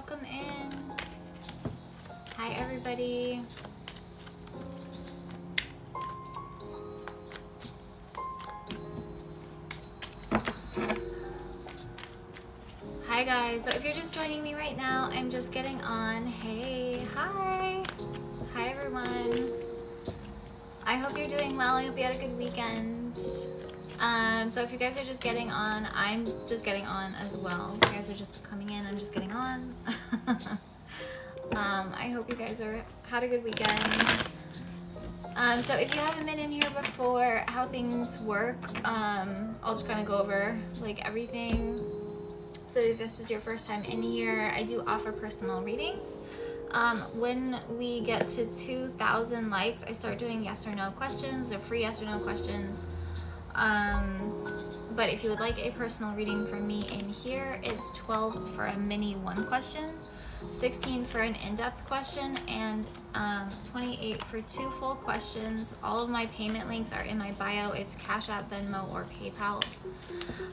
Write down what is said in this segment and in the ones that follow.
welcome in. Hi, everybody. Hi, guys. So if you're just joining me right now, I'm just getting on. Hey, hi. Hi, everyone. I hope you're doing well. I hope you had a good weekend. So if you guys are just getting on, I'm just getting on as well. If you guys are just coming in, I'm just getting on. I hope you guys had a good weekend. So if you haven't been in here before, how things work, I'll just kind of go over like everything. So if this is your first time in here, I do offer personal readings. When we get to 2,000 likes, I start doing yes or no questions. They're free yes or no questions. But if you would like a personal reading from me in here, it's 12 for a mini 1 question, 16 for an in-depth question, and 28 for 2 full questions. All of my payment links are in my bio. It's Cash App, Venmo, or PayPal.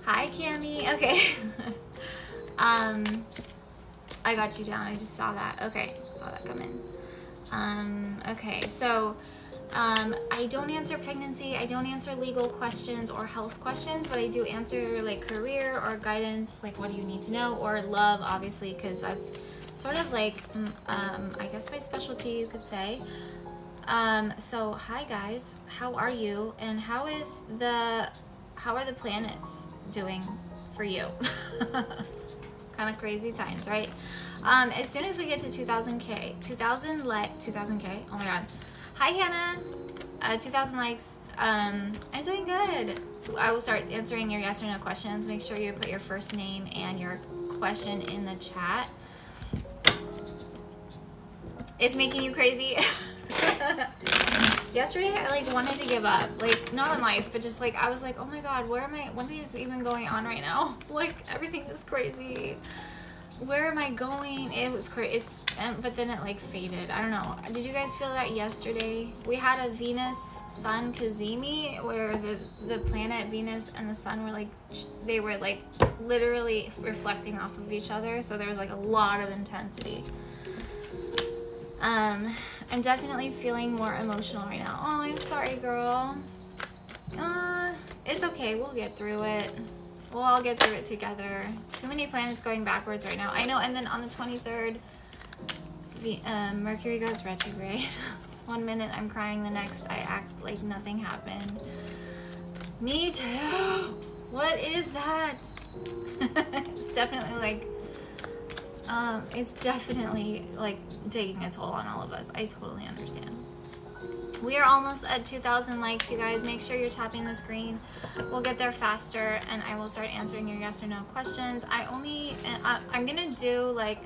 Hi, Cami. Okay. I got you down. I just saw that. Okay, saw that come in. Okay, so I don't answer pregnancy, I don't answer legal questions or health questions, but I do answer like career or guidance, like what do you need to know, or love, obviously, because that's sort of like, I guess my specialty, you could say. So hi guys, how are you? And how are the planets doing for you? Kind of crazy times, right? As soon as we get to 2,000K, oh my God. Hi, Hannah. 2,000 likes. I'm doing good. I will start answering your yes or no questions. Make sure you put your first name and your question in the chat. It's making you crazy. Yesterday, I like wanted to give up. Like, not on life, but just like, I was like, oh my God, what is even going on right now? Like, everything is crazy. Where am I going? It was crazy. But then it like faded. I don't know. Did you guys feel that yesterday? We had a Venus Sun Cazimi where the planet Venus and the sun were like, they were like literally reflecting off of each other. So there was like a lot of intensity. I'm definitely feeling more emotional right now. Oh, I'm sorry, girl. It's okay. We'll get through it. We'll all get through it together. Too many planets going backwards right now. I know, and then on the 23rd, the Mercury goes retrograde. 1 minute I'm crying, the next I act like nothing happened. Me too. What is that? It's definitely like taking a toll on all of us. I totally understand. We are almost at 2,000 likes, you guys. Make sure you're tapping the screen. We'll get there faster, and I will start answering your yes or no questions. I'm gonna do like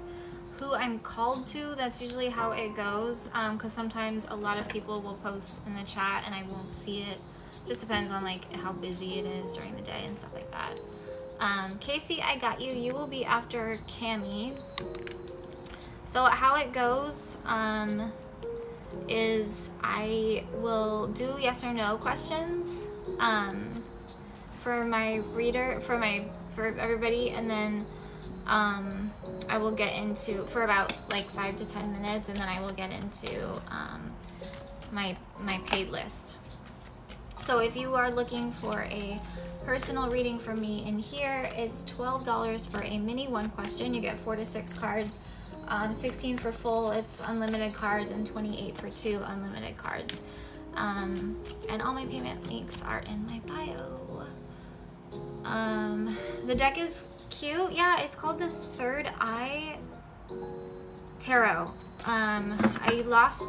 who I'm called to. That's usually how it goes, because sometimes a lot of people will post in the chat and I won't see it. Just depends on like how busy it is during the day and stuff like that. Casey, I got you. You will be after Cami. So how it goes, is I will do yes or no questions for my reader, for everybody, and then I will get into for about like 5 to 10 minutes, and then I will get into my paid list. So if you are looking for a personal reading from me in here, it's $12 for a mini 1 question. You get 4 to 6 cards. 16 for full, it's unlimited cards, and 28 for 2 unlimited cards. And all my payment links are in my bio. The deck is cute. Yeah, it's called the Third Eye Tarot. I lost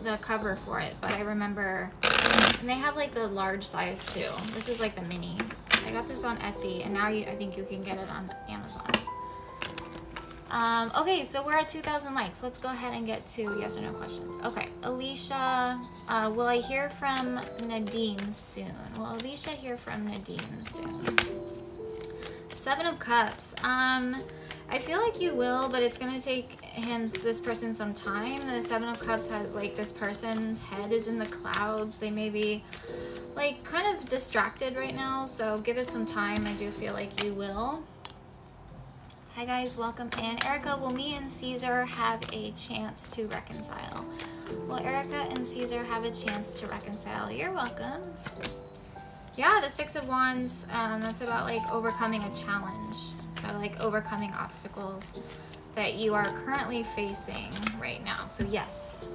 the cover for it, but I remember, and they have like the large size too. This is like the mini. I got this on Etsy, and now I think you can get it on Amazon. Okay, so we're at 2,000 likes. Let's go ahead and get to yes or no questions. Okay, Alicia, will I hear from Nadim soon? Will Alicia hear from Nadim soon? 7 of Cups. I feel like you will, but it's gonna take this person some time. The 7 of Cups has like, this person's head is in the clouds. They may be like kind of distracted right now, so give it some time. I do feel like you will. Hi guys, welcome in. Erica, will me and Caesar have a chance to reconcile? Will Erica and Caesar have a chance to reconcile? You're welcome. Yeah, the Six of Wands, that's about like overcoming a challenge. So like overcoming obstacles that you are currently facing right now. So yes.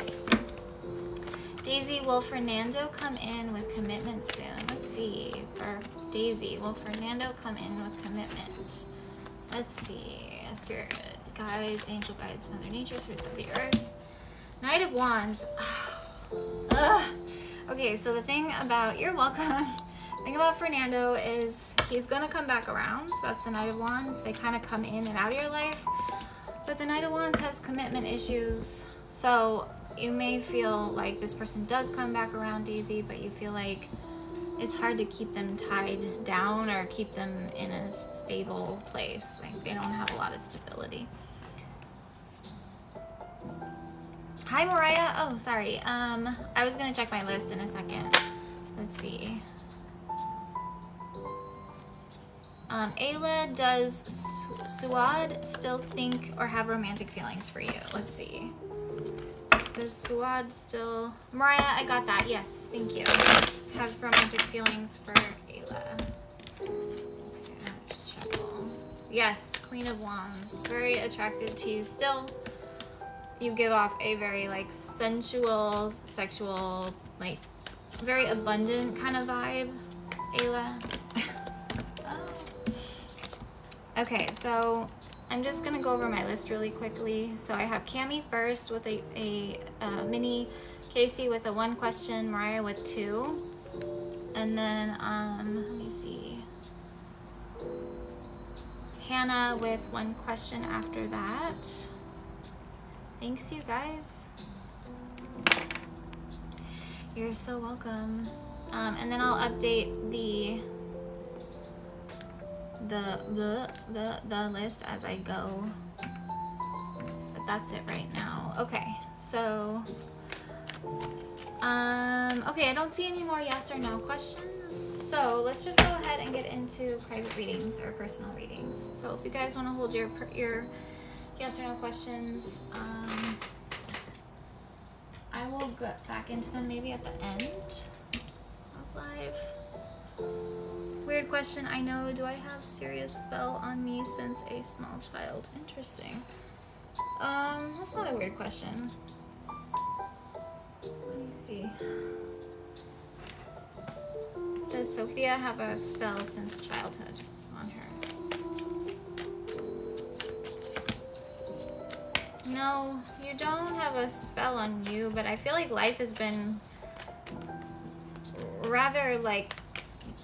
Daisy, will Fernando come in with commitment soon? Let's see. For Daisy, will Fernando come in with commitment? Let's see. Spirit guides, angel guides, Mother Nature, spirits of the earth. Knight of Wands. Ugh. Okay, so the thing about, you're welcome. The thing about Fernando is he's gonna come back around. So that's the Knight of Wands. They kind of come in and out of your life. But the Knight of Wands has commitment issues. So you may feel like this person does come back around, Daisy, but you feel like it's hard to keep them tied down or keep them in a stable place. Like they don't have a lot of stability. Hi, Mariah. Oh, sorry. I was gonna check my list in a second. Let's see. Ayla, does Suad still think or have romantic feelings for you? Let's see. Does Suad still... Mariah, I got that. Yes, thank you. Have romantic feelings for Ayla. Let's see, just shuffle. Yes, Queen of Wands. Very attracted to you still. You give off a very like sensual, sexual, like very abundant kind of vibe, Ayla. Okay, so I'm just gonna go over my list really quickly. So I have Cami first with a mini, Casey with a 1 question, Mariah with 2, and then let me see, Hannah with 1 question after that. Thanks, you guys. You're so welcome. And then I'll update the list as I go. But that's it right now. Okay, so okay, I don't see any more yes or no questions. So let's just go ahead and get into private readings or personal readings. So if you guys want to hold your yes or no questions, I will get back into them maybe at the end of live. Weird question, I know. Do I have serious spell on me since a small child? Interesting. That's not a weird question. Let me see. Does Sophia have a spell since childhood on her? No, you don't have a spell on you, but I feel like life has been rather like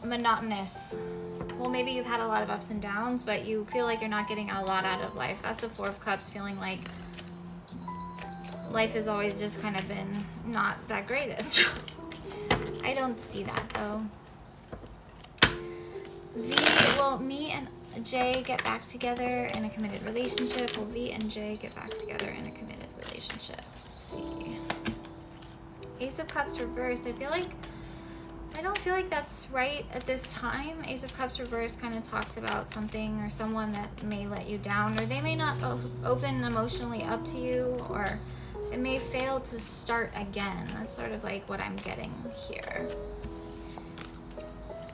monotonous. Well, maybe you've had a lot of ups and downs, but you feel like you're not getting a lot out of life. That's the 4 of Cups, feeling like life has always just kind of been not that greatest. I don't see that though. V, will me and Jay get back together in a committed relationship? Will V and Jay get back together in a committed relationship? Let's see. Ace of Cups reversed. I don't feel like that's right at this time. Ace of Cups reversed kind of talks about something or someone that may let you down, or they may not open emotionally up to you, or it may fail to start again. That's sort of like what I'm getting here.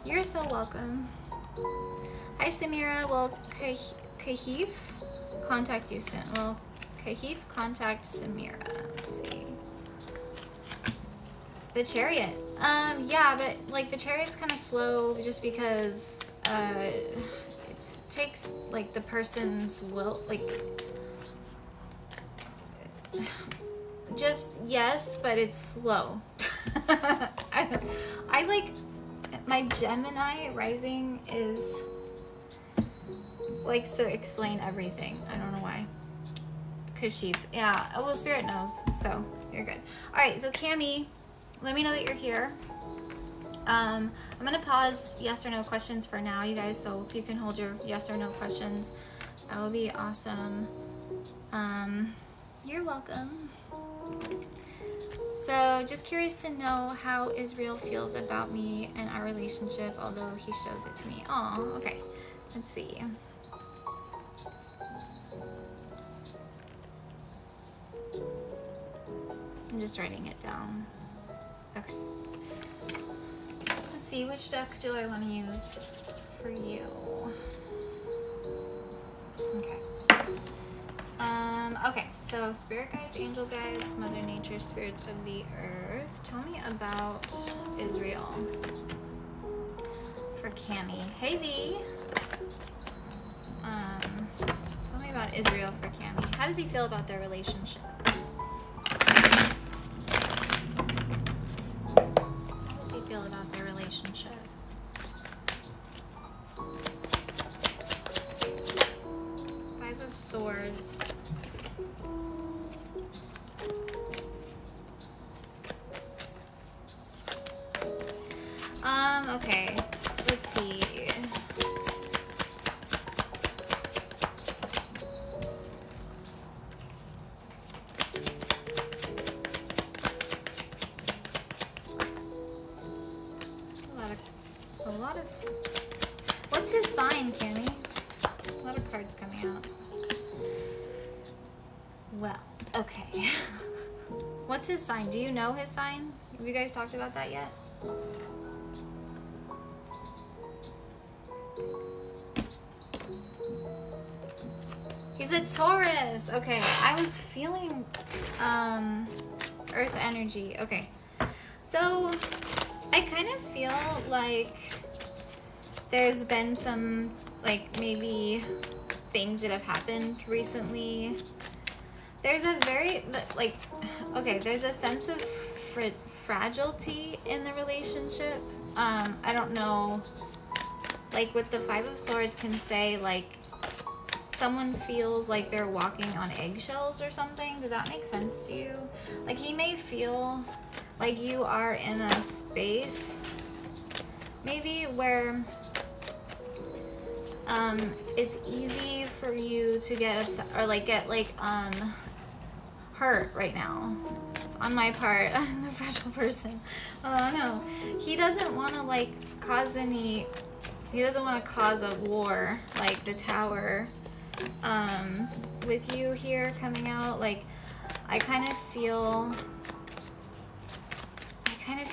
You're so welcome. Hi, Samira. Will Kahif contact you soon? Will Kahif contact Samira? Let's see. The Chariot. Yeah, but like the Chariot's kind of slow just because it takes like the person's will, like just yes, but it's slow. I like my Gemini rising is likes to explain everything. I don't know why. Kashif. Yeah. Oh, well, Spirit knows, so you're good. All right. So Cami, let me know that you're here. I'm gonna pause yes or no questions for now, you guys. So if you can hold your yes or no questions, that would be awesome. You're welcome. So just curious to know how Israel feels about me and our relationship, although he shows it to me. Oh, okay. Let's see. I'm just writing it down. Okay. Let's see, which deck do I want to use for you? Okay. Okay, so spirit guides, angel guides, Mother Nature, spirits of the earth. Tell me about Israel for Cami. Hey V. Tell me about Israel for Cami. How does he feel about their relationship? How does he feel about their relationship? Five of Swords. Okay, let's see. A lot of, what's his sign, Cammy? A lot of cards coming out. Well, okay. What's his sign? Do you know his sign? Have you guys talked about that yet? He's a Taurus. Okay, I was feeling earth energy. Okay, so I kind of feel like there's been some, like, maybe things that have happened recently. There's a very, like, okay, there's a sense of fragility in the relationship. I don't know, like with the Five of Swords can say, like, someone feels like they're walking on eggshells or something. Does that make sense to you? Like, he may feel like you are in a space maybe where it's easy for you to get upset or like get like hurt right now. It's on my part. I'm a fragile person. Oh no. He doesn't want to like cause any, he doesn't want to cause a war like the Tower with you here coming out. Like I kind of feel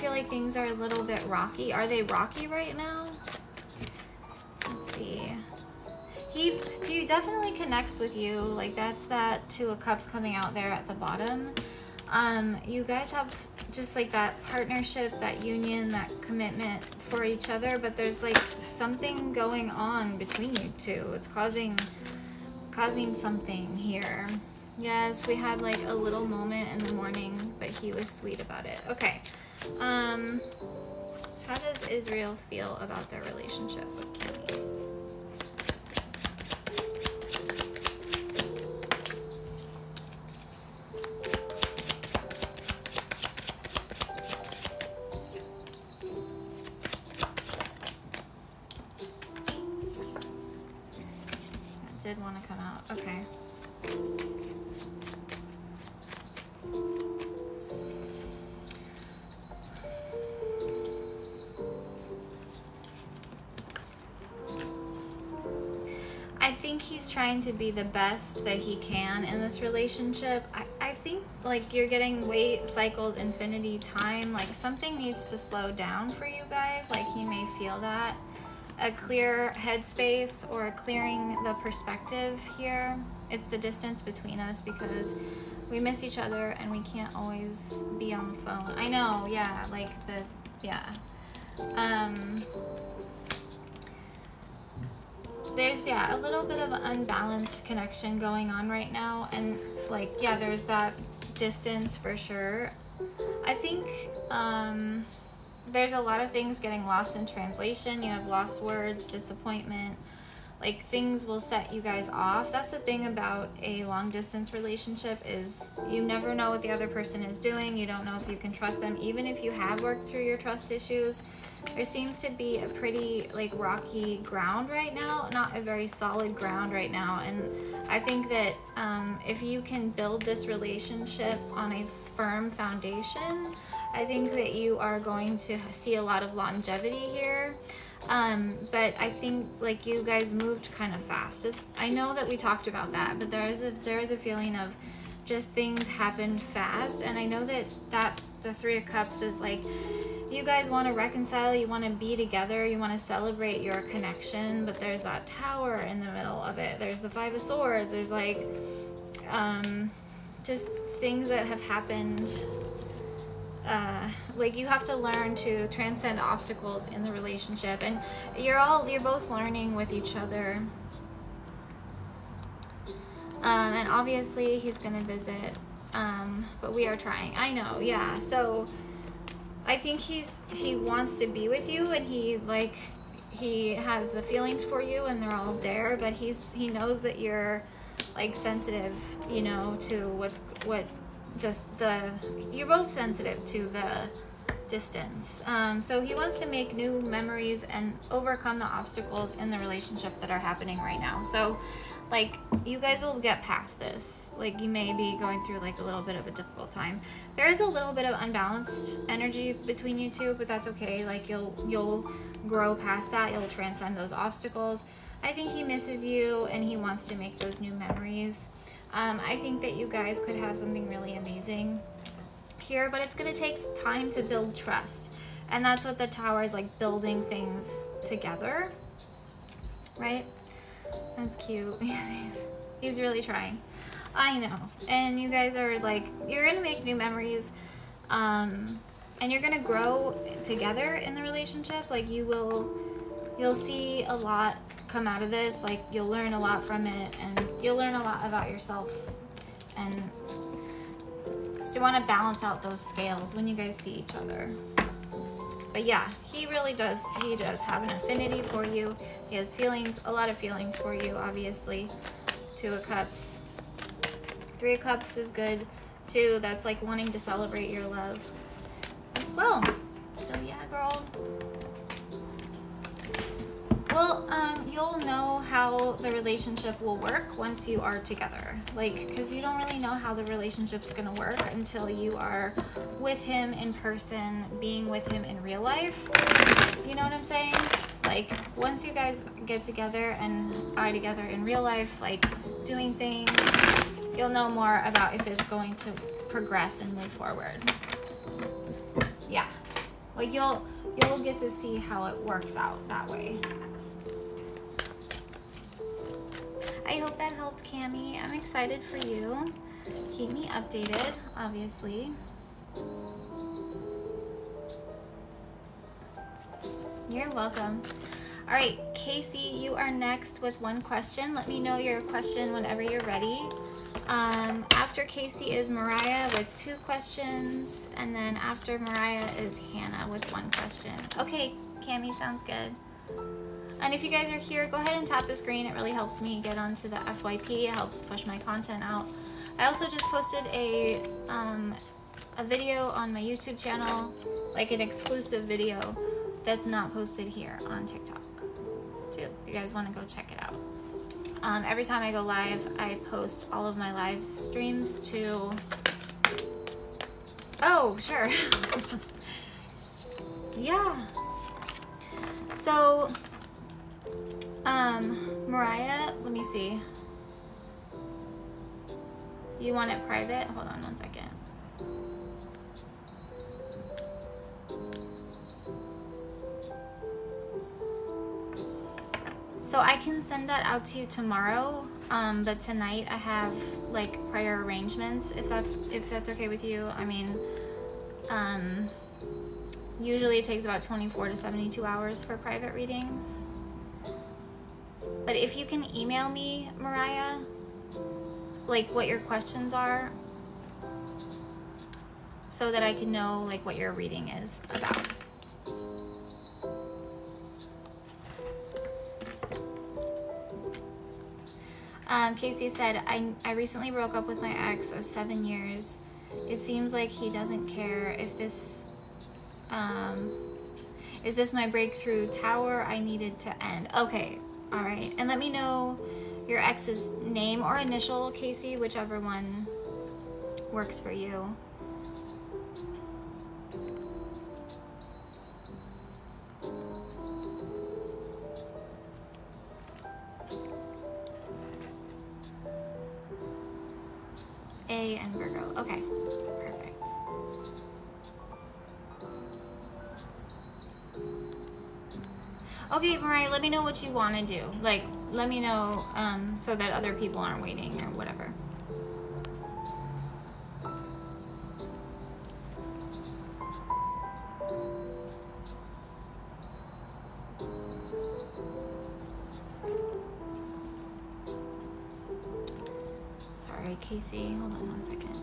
like things are a little bit rocky. Are they rocky right now? Let's see. He definitely connects with you. Like that's that Two of Cups coming out there at the bottom. You guys have just like that partnership, that union, that commitment for each other, but there's like something going on between you two. It's causing something here. Yes, we had like a little moment in the morning, but he was sweet about it. Okay. How does Israel feel about their relationship with Kimmy? That did want to come out. Okay. I think he's trying to be the best that he can in this relationship. I think like you're getting weight, cycles, infinity, time. Like something needs to slow down for you guys. Like he may feel that. A clear headspace or clearing the perspective here. It's the distance between us because we miss each other and we can't always be on the phone. I know, yeah, like the, yeah. There's, yeah, a little bit of an unbalanced connection going on right now. And like, yeah, there's that distance for sure. I think, there's a lot of things getting lost in translation. You have lost words, disappointment, like things will set you guys off. That's the thing about a long distance relationship is you never know what the other person is doing. You don't know if you can trust them. Even if you have worked through your trust issues, there seems to be a pretty like rocky ground right now, not a very solid ground right now. And I think that if you can build this relationship on a firm foundation, I think that you are going to see a lot of longevity here. But I think like you guys moved kind of fast. I know that we talked about that, but there is a feeling of just things happened fast. And I know that the Three of Cups is like, you guys want to reconcile, you want to be together, you want to celebrate your connection, but there's that Tower in the middle of it. There's the Five of Swords. There's like just things that have happened. Like you have to learn to transcend obstacles in the relationship, and you're both learning with each other. And obviously he's gonna visit, but we are trying. I know, yeah. So I think he wants to be with you, and he has the feelings for you, and they're all there. But he knows that you're like sensitive, you know, to you're both sensitive to the distance. So he wants to make new memories and overcome the obstacles in the relationship that are happening right now. So like you guys will get past this. Like you may be going through like a little bit of a difficult time. There is a little bit of unbalanced energy between you two, but that's okay. Like you'll grow past that. You'll transcend those obstacles. I think he misses you and he wants to make those new memories. I think that you guys could have something really amazing here, but it's going to take time to build trust. And that's what the Tower is, like building things together, right? That's cute. He's really trying. I know. And you guys are like, you're going to make new memories, and you're going to grow together in the relationship. Like you'll see a lot come out of this. Like you'll learn a lot from it, and you'll learn a lot about yourself. And so you want to balance out those scales when you guys see each other. But yeah, he really does. He does have an affinity for you. He has feelings, a lot of feelings for you, obviously. Two of Cups. Three of Cups is good too. That's like wanting to celebrate your love as well. So yeah, girl. Well, you'll know how the relationship will work once you are together. Like, because you don't really know how the relationship's gonna work until you are with him in person, being with him in real life. You know what I'm saying? Like, once you guys get together and are together in real life, like, doing things, you'll know more about if it's going to progress and move forward. Yeah. Like, you'll get to see how it works out that way. I hope that helped, Cami. I'm excited for you. Keep me updated, obviously. You're welcome. All right, Casey, you are next with one question. Let me know your question whenever you're ready. After Casey is Mariah with 2 questions, and then after Mariah is Hannah with 1 question. Okay, Cami, sounds good. And if you guys are here, go ahead and tap the screen. It really helps me get onto the FYP. It helps push my content out. I also just posted a video on my YouTube channel, like an exclusive video that's not posted here on TikTok too. If you guys want to go check it out. Every time I go live, I post all of my live streams to... Oh, sure. Yeah. So... Mariah, let me see. You want it private? Hold on one second. So I can send that out to you tomorrow, but tonight I have like prior arrangements, if that's okay with you. I mean, usually it takes about 24 to 72 hours for private readings. But if you can email me, Mariah, like what your questions are, so that I can know like what your reading is about. Casey said, I recently broke up with my ex of 7 years. It seems like he doesn't care if this, is this my breakthrough Tower I needed to end? Okay, all right. And let me know your ex's name or initial, Casey, whichever one works for you. A and Virgo. Okay, perfect. Okay, Mariah, let me know what you want to do. Like, let me know so that other people aren't waiting or whatever. Sorry, Casey. Hold on 1 second.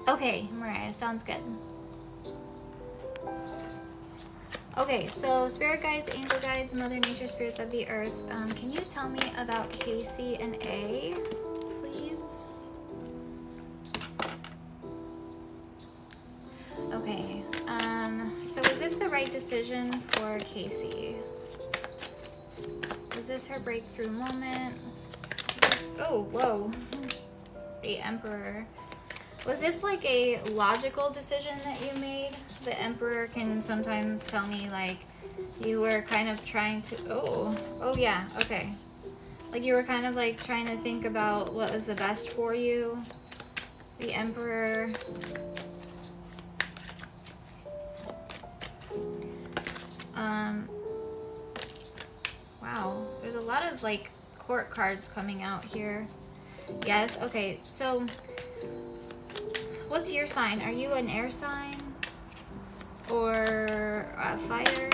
Okay, Mariah, sounds good. Okay, so spirit guides, angel guides, Mother Nature, spirits of the earth. Can you tell me about Casey and A, please? Okay, so is this the right decision for Casey? Is this her breakthrough moment? Oh, whoa. The Emperor. Was this like a logical decision that you made? The Emperor can sometimes tell me like you were kind of trying to, oh yeah, okay. Like you were kind of like trying to think about what was the best for you. The Emperor. Wow, there's a lot of like court cards coming out here. Yes, okay, so what's your sign? Are you an air sign? Or fire?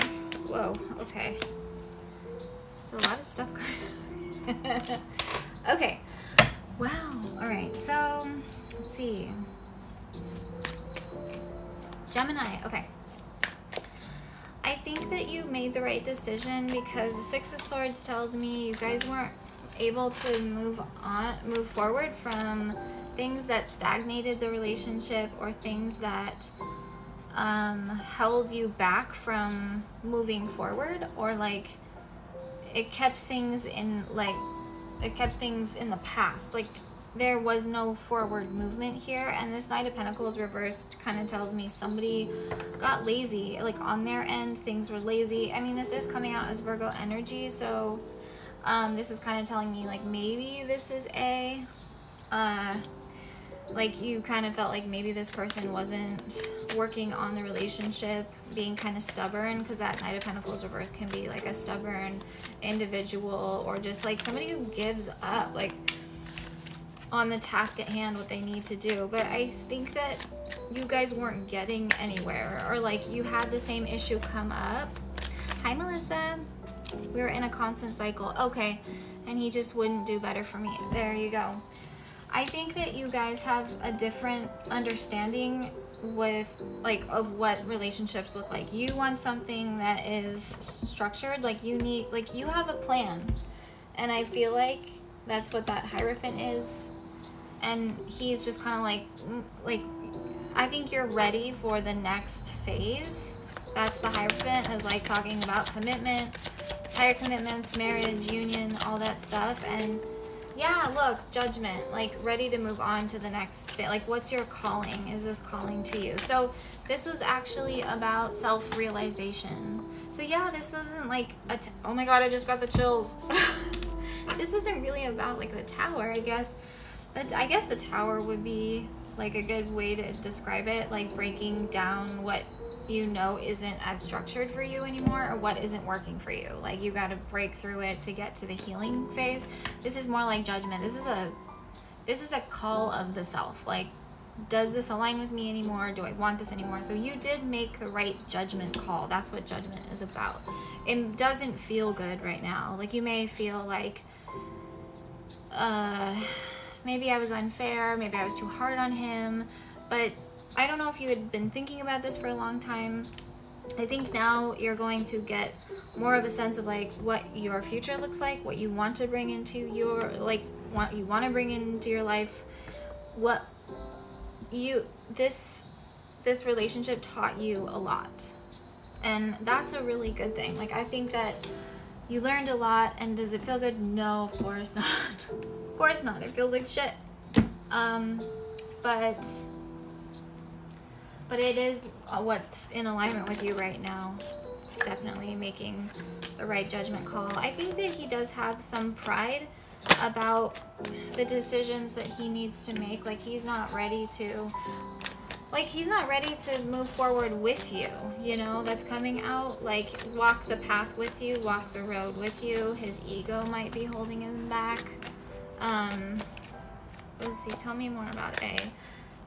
Whoa, okay. There's a lot of stuff going on. Okay. Wow. Alright, so let's see. Gemini, okay. I think that you made the right decision because the Six of Swords tells me you guys weren't able to move forward from things that stagnated the relationship or things that held you back from moving forward, or like it kept things in the past. Like there was no forward movement here, and this Knight of Pentacles reversed kind of tells me somebody got lazy. Like on their end, things were lazy. I mean, this is coming out as Virgo energy, so this is kind of telling me like maybe this is like you kind of felt like maybe this person wasn't working on the relationship, being kind of stubborn, because that Knight of Pentacles reverse can be like a stubborn individual, or just like somebody who gives up like on the task at hand, what they need to do. But I think that you guys weren't getting anywhere, or like you had the same issue come up. Hi, Melissa. We were in a constant cycle. Okay, and he just wouldn't do better for me. There you go. I think that you guys have a different understanding with like of what relationships look like. You want something that is structured, like you need, like you have a plan, and I feel like that's what that Hierophant is. And he's just kind of like I think you're ready for the next phase. That's the Hierophant, is like talking about commitment, higher commitments, marriage, union, all that stuff. And yeah, look, Judgment, like ready to move on to the next thing. Like, what's your calling? Is this calling to you? So this was actually about self-realization. So yeah, this isn't like oh my god, I just got the chills. This isn't really about like the Tower, I guess. I guess the Tower would be like a good way to describe it, like breaking down what you know isn't as structured for you anymore, or what isn't working for you. Like you got to break through it to get to the healing phase. This is more like Judgment. This is a call of the self. Like, does this align with me anymore? Do I want this anymore? So you did make the right judgment call. That's what Judgment is about. It doesn't feel good right now. Like you may feel like maybe I was unfair, maybe I was too hard on him, but I don't know if you had been thinking about this for a long time. I think now you're going to get more of a sense of like what your future looks like, what you want to bring into your, like what you want to bring into your life, what you, this relationship taught you a lot. And that's a really good thing. Like I think that you learned a lot. And does it feel good? No, of course not. Of course not. It feels like shit. but it is what's in alignment with you right now. Definitely making the right judgment call. I think that he does have some pride about the decisions that he needs to make. Like he's not ready to move forward with you, you know. That's coming out. Like walk the path with you, walk the road with you. His ego might be holding him back. So let's see, tell me more about A. How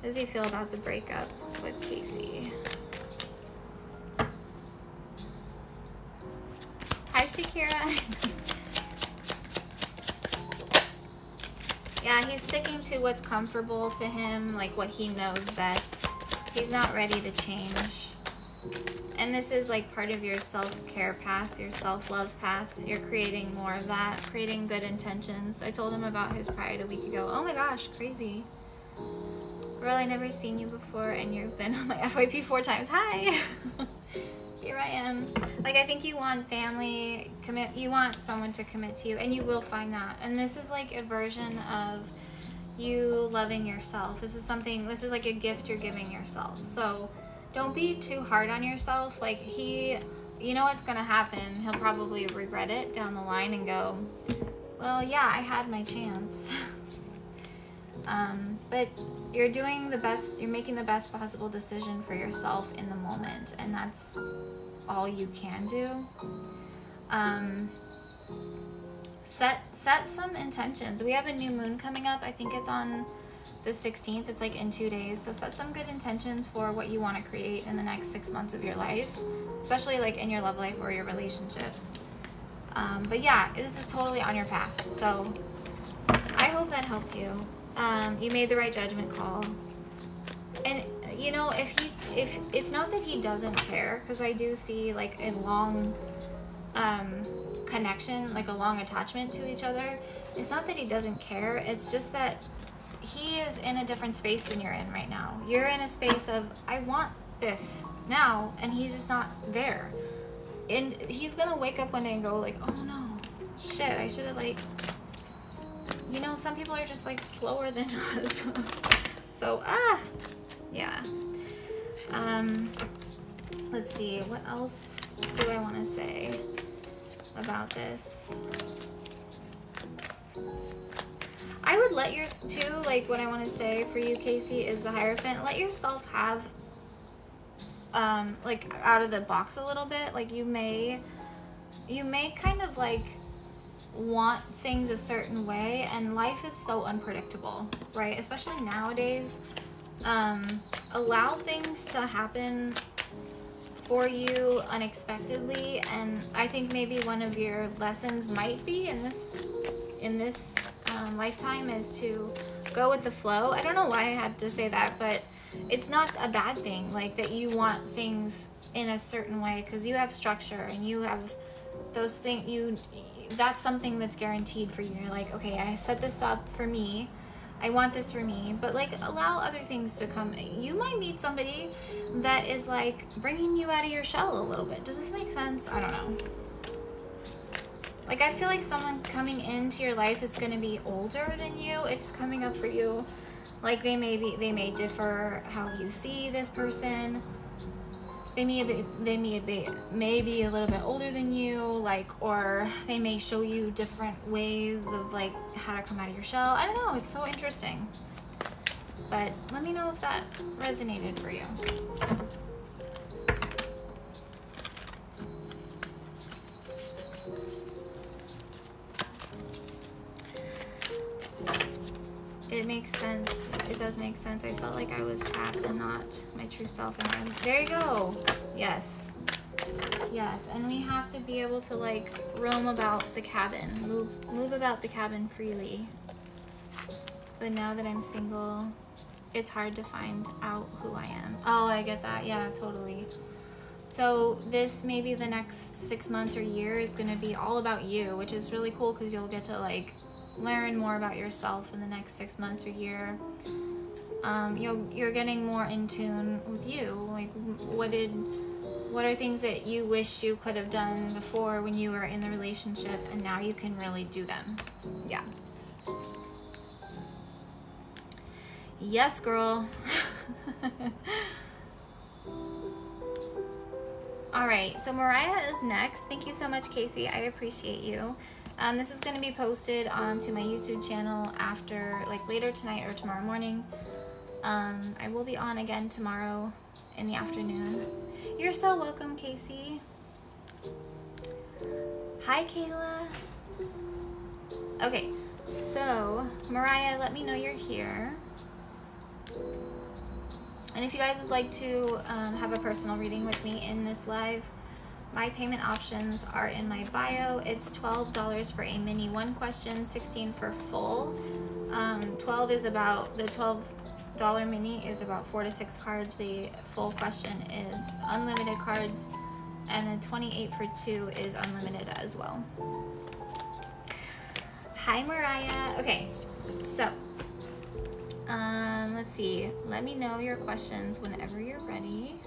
does he feel about the breakup with Casey? Hi, Shakira. Yeah, he's sticking to what's comfortable to him, like what he knows best. He's not ready to change. And this is like part of your self-care path, your self-love path. You're creating more of that, creating good intentions. I told him about his pride a week ago. Oh my gosh, crazy. Girl, I never seen you before and you've been on my FYP 4 times. Hi. Here I am. Like, I think you want family, you want someone to commit to you, and you will find that. And this is like a version of you loving yourself. This is like a gift you're giving yourself. So don't be too hard on yourself. Like you know what's gonna happen. He'll probably regret it down the line and go, well, yeah, I had my chance. But you're doing the best, you're making the best possible decision for yourself in the moment, and that's all you can do. Set some intentions. We have a new moon coming up. I think it's on the 16th. It's like in 2 days. So set some good intentions for what you want to create in the next 6 months of your life, especially like in your love life or your relationships. But yeah, this is totally on your path. So I hope that helped you. You made the right judgment call. And you know, if it's not that he doesn't care, because I do see like a long connection, like a long attachment to each other. It's not that he doesn't care, it's just that he is in a different space than you're in right now. You're in a space of, I want this now, and he's just not there. And he's gonna wake up one day and go like, oh no, shit, I should have like, you know, some people are just like slower than us. So yeah. Let's see, what else do I want to say about this? I would let yours too, like what I want to say for you, Casey, is the Hierophant. Let yourself have like out of the box a little bit. Like you may kind of like want things a certain way, and life is so unpredictable, right? Especially nowadays. Allow things to happen for you unexpectedly, and I think maybe one of your lessons might be in this lifetime is to go with the flow. I don't know why I had to say that, but it's not a bad thing, like that you want things in a certain way, because you have structure and you have those things. That's something that's guaranteed for you. You're like, okay, I set this up for me, I want this for me, but like allow other things to come. You might meet somebody that is like bringing you out of your shell a little bit. Does this make sense? I don't know. Like I feel like someone coming into your life is going to be older than you. It's coming up for you. Like they may differ how you see this person. They may be a little bit older than you, like, or they may show you different ways of like how to come out of your shell. I don't know, it's so interesting. But let me know if that resonated for you. It makes sense. It does make sense. I felt like I was trapped and not my true self. And there you go. Yes. Yes. And we have to be able to like roam about the cabin, move about the cabin freely. But now that I'm single, it's hard to find out who I am. Oh, I get that. Yeah, totally. So this, maybe the next 6 months or year is going to be all about you, which is really cool because you'll get to like learn more about yourself in the next 6 months or year. You're getting more in tune with you. Like what are things that you wished you could have done before when you were in the relationship, and now you can really do them. Yeah. Yes, girl. All right, so Mariah is next. Thank you so much, Casey. I appreciate you. This is going to be posted onto my YouTube channel after, like, later tonight or tomorrow morning. I will be on again tomorrow in the afternoon. You're so welcome, Casey. Hi, Kayla. Okay, so Mariah, let me know you're here. And if you guys would like to have a personal reading with me in this live, my payment options are in my bio. It's $12 for a mini 1 question, $16 for full. 12 is about, the $12 mini is about 4 to 6 cards. The full question is unlimited cards, and then 28 for 2 is unlimited as well. Hi, Mariah. Okay, so let's see. Let me know your questions whenever you're ready.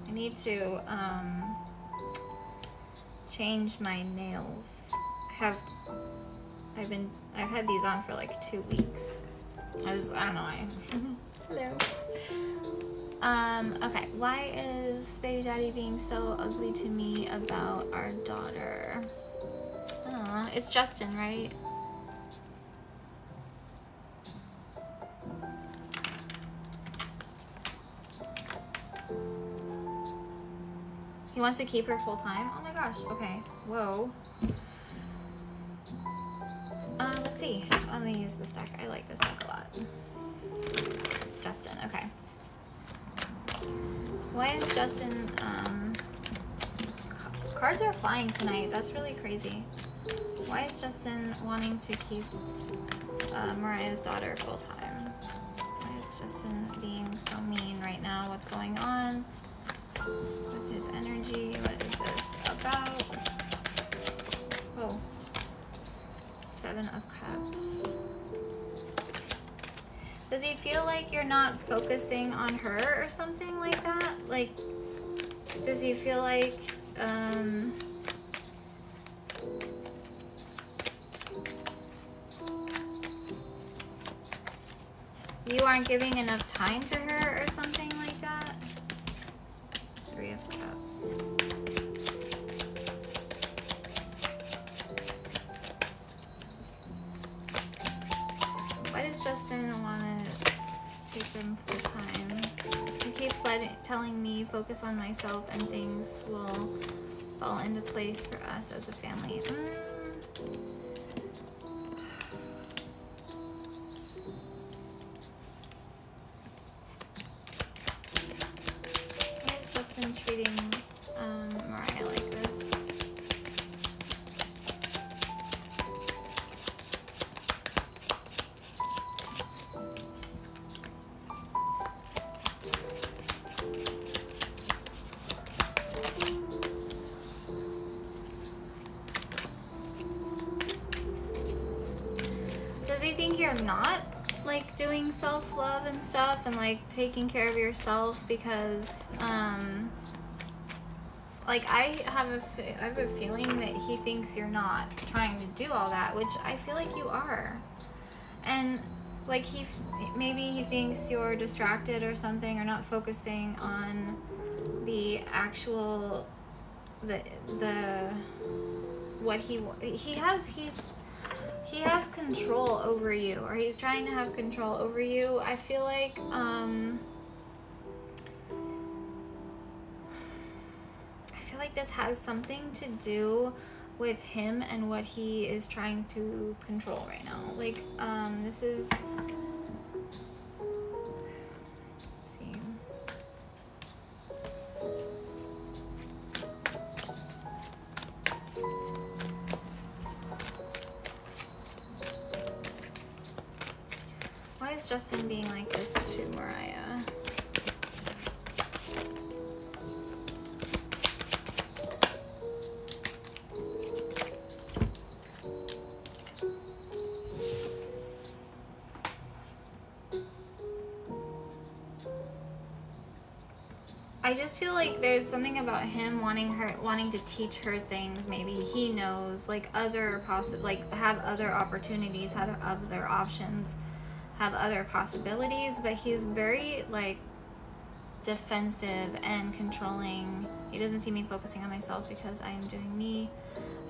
I need to change my nails. I've had these on for like 2 weeks. I don't know why. Hello. Okay, why is baby daddy being so ugly to me about our daughter? It's Justin, right? He wants to keep her full time? Oh my gosh, okay. Whoa. Let's see. Let me use this deck. I like this deck a lot. Justin, okay. Why is Justin, cards are flying tonight. That's really crazy. Why is Justin wanting to keep Mariah's daughter full time? Why is Justin being so mean right now? What's going on with his energy? What is this about? Oh. 7 of Cups. Does he feel like you're not focusing on her or something like that? Like, does he feel like, you aren't giving enough time to her or something like that? 3 of Cups. Why does Justin want to take them full time? He keeps telling me focus on myself and things will fall into place for us as a family. Why is Justin treating Mariah like this? Does he think you're not like doing self-love and stuff and like taking care of yourself because like I have a feeling that he thinks you're not trying to do all that, which I feel like you are. And like maybe he thinks you're distracted or something, or not focusing on the actual what he has control over you, or he's trying to have control over you. I feel like this has something to do with him and what he is trying to control right now. Like this is, let's see. Why is Justin being like this to Mariah? I just feel like there's something about him wanting to teach her things. Maybe he knows like other have other opportunities, have other options, have other possibilities, but he's very like defensive and controlling. He doesn't see me focusing on myself because I am doing me.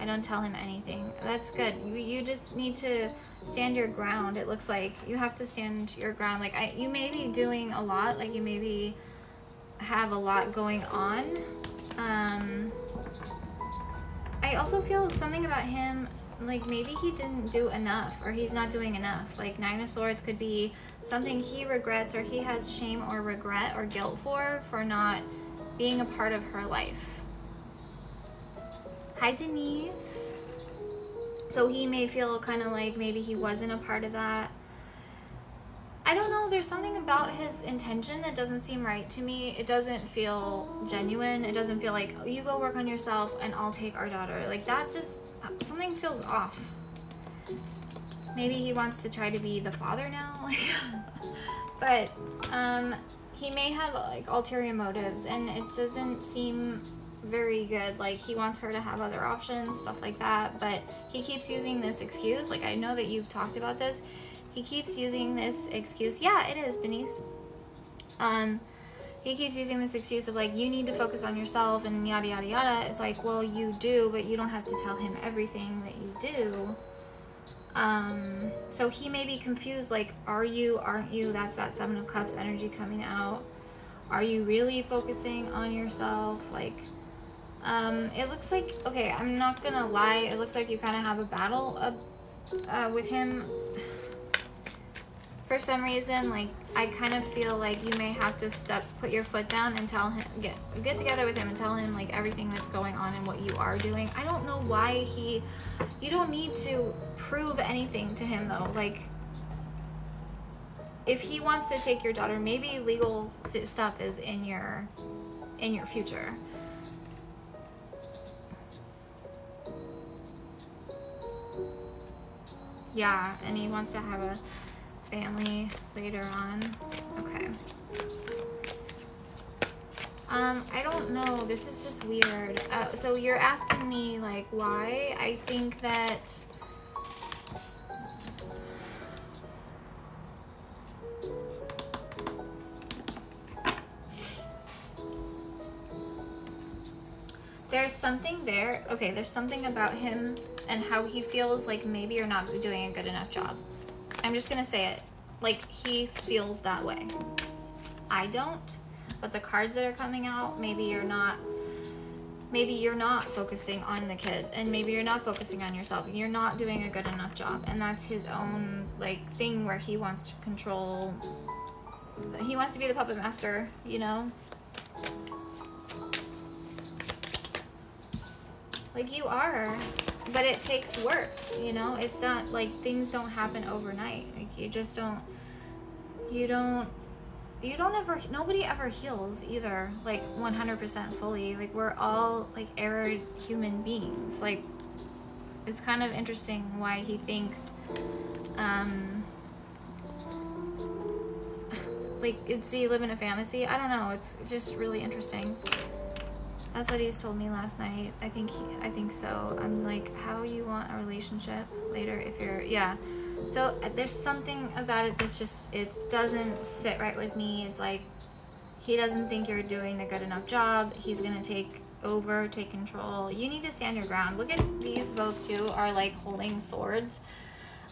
I don't tell him anything. That's good. You just need to stand your ground. It looks like you have to stand your ground. Like you may be doing a lot, like you maybe have a lot going on. I also feel something about him, like maybe he didn't do enough, or he's not doing enough. Like 9 of Swords could be something he regrets, or he has shame or regret or guilt for not being a part of her life. Hi, Denise. So he may feel kind of like maybe he wasn't a part of that. I don't know, there's something about his intention that doesn't seem right to me. It doesn't feel genuine. It doesn't feel like, oh, you go work on yourself and I'll take our daughter. Like that just, something feels off. Maybe he wants to try to be the father now. But he may have like ulterior motives, and it doesn't seem very good. Like he wants her to have other options, stuff like that, but he keeps using this excuse. Like I know that you've talked about this. He keeps using this excuse. Yeah, it is, Denise. He keeps using this excuse of like, you need to focus on yourself and yada yada yada. It's like, well, you do, but you don't have to tell him everything that you do. So he may be confused, like, are you, aren't you? That's that 7 of Cups energy coming out. Are you really focusing on yourself? Like, it looks like, okay, I'm not gonna lie, it looks like you kind of have a battle with him. For some reason, like, I kind of feel like you may have to put your foot down and tell him, get together with him and tell him, like, everything that's going on and what you are doing. I don't know why you don't need to prove anything to him, though. Like, if he wants to take your daughter, maybe legal stuff is in your future. Yeah, and he wants to have a family later on. Okay. I don't know. This is just weird. So you're asking me, like, why? I think that there's something there. Okay, there's something about him and how he feels like maybe you're not doing a good enough job. I'm just gonna say it. Like, he feels that way. I don't, but the cards that are coming out, maybe you're not focusing on the kid, and maybe you're not focusing on yourself. You're not doing a good enough job, and that's his own, like, thing where he wants to control. He wants to be the puppet master, you know? Like, you are. But it takes work, you know? It's not like things don't happen overnight. Like, you just don't ever, nobody ever heals either, like 100% fully. Like, we're all like errored human beings. Like, it's kind of interesting why he thinks, like, does he live in a fantasy? I don't know. It's just really interesting. That's what he's told me last night. I think so. I'm like, how you want a relationship later if you're, yeah. So there's something about it that's just, it doesn't sit right with me. It's like, he doesn't think you're doing a good enough job. He's gonna take over, take control. You need to stand your ground. Look at these both two are like holding swords.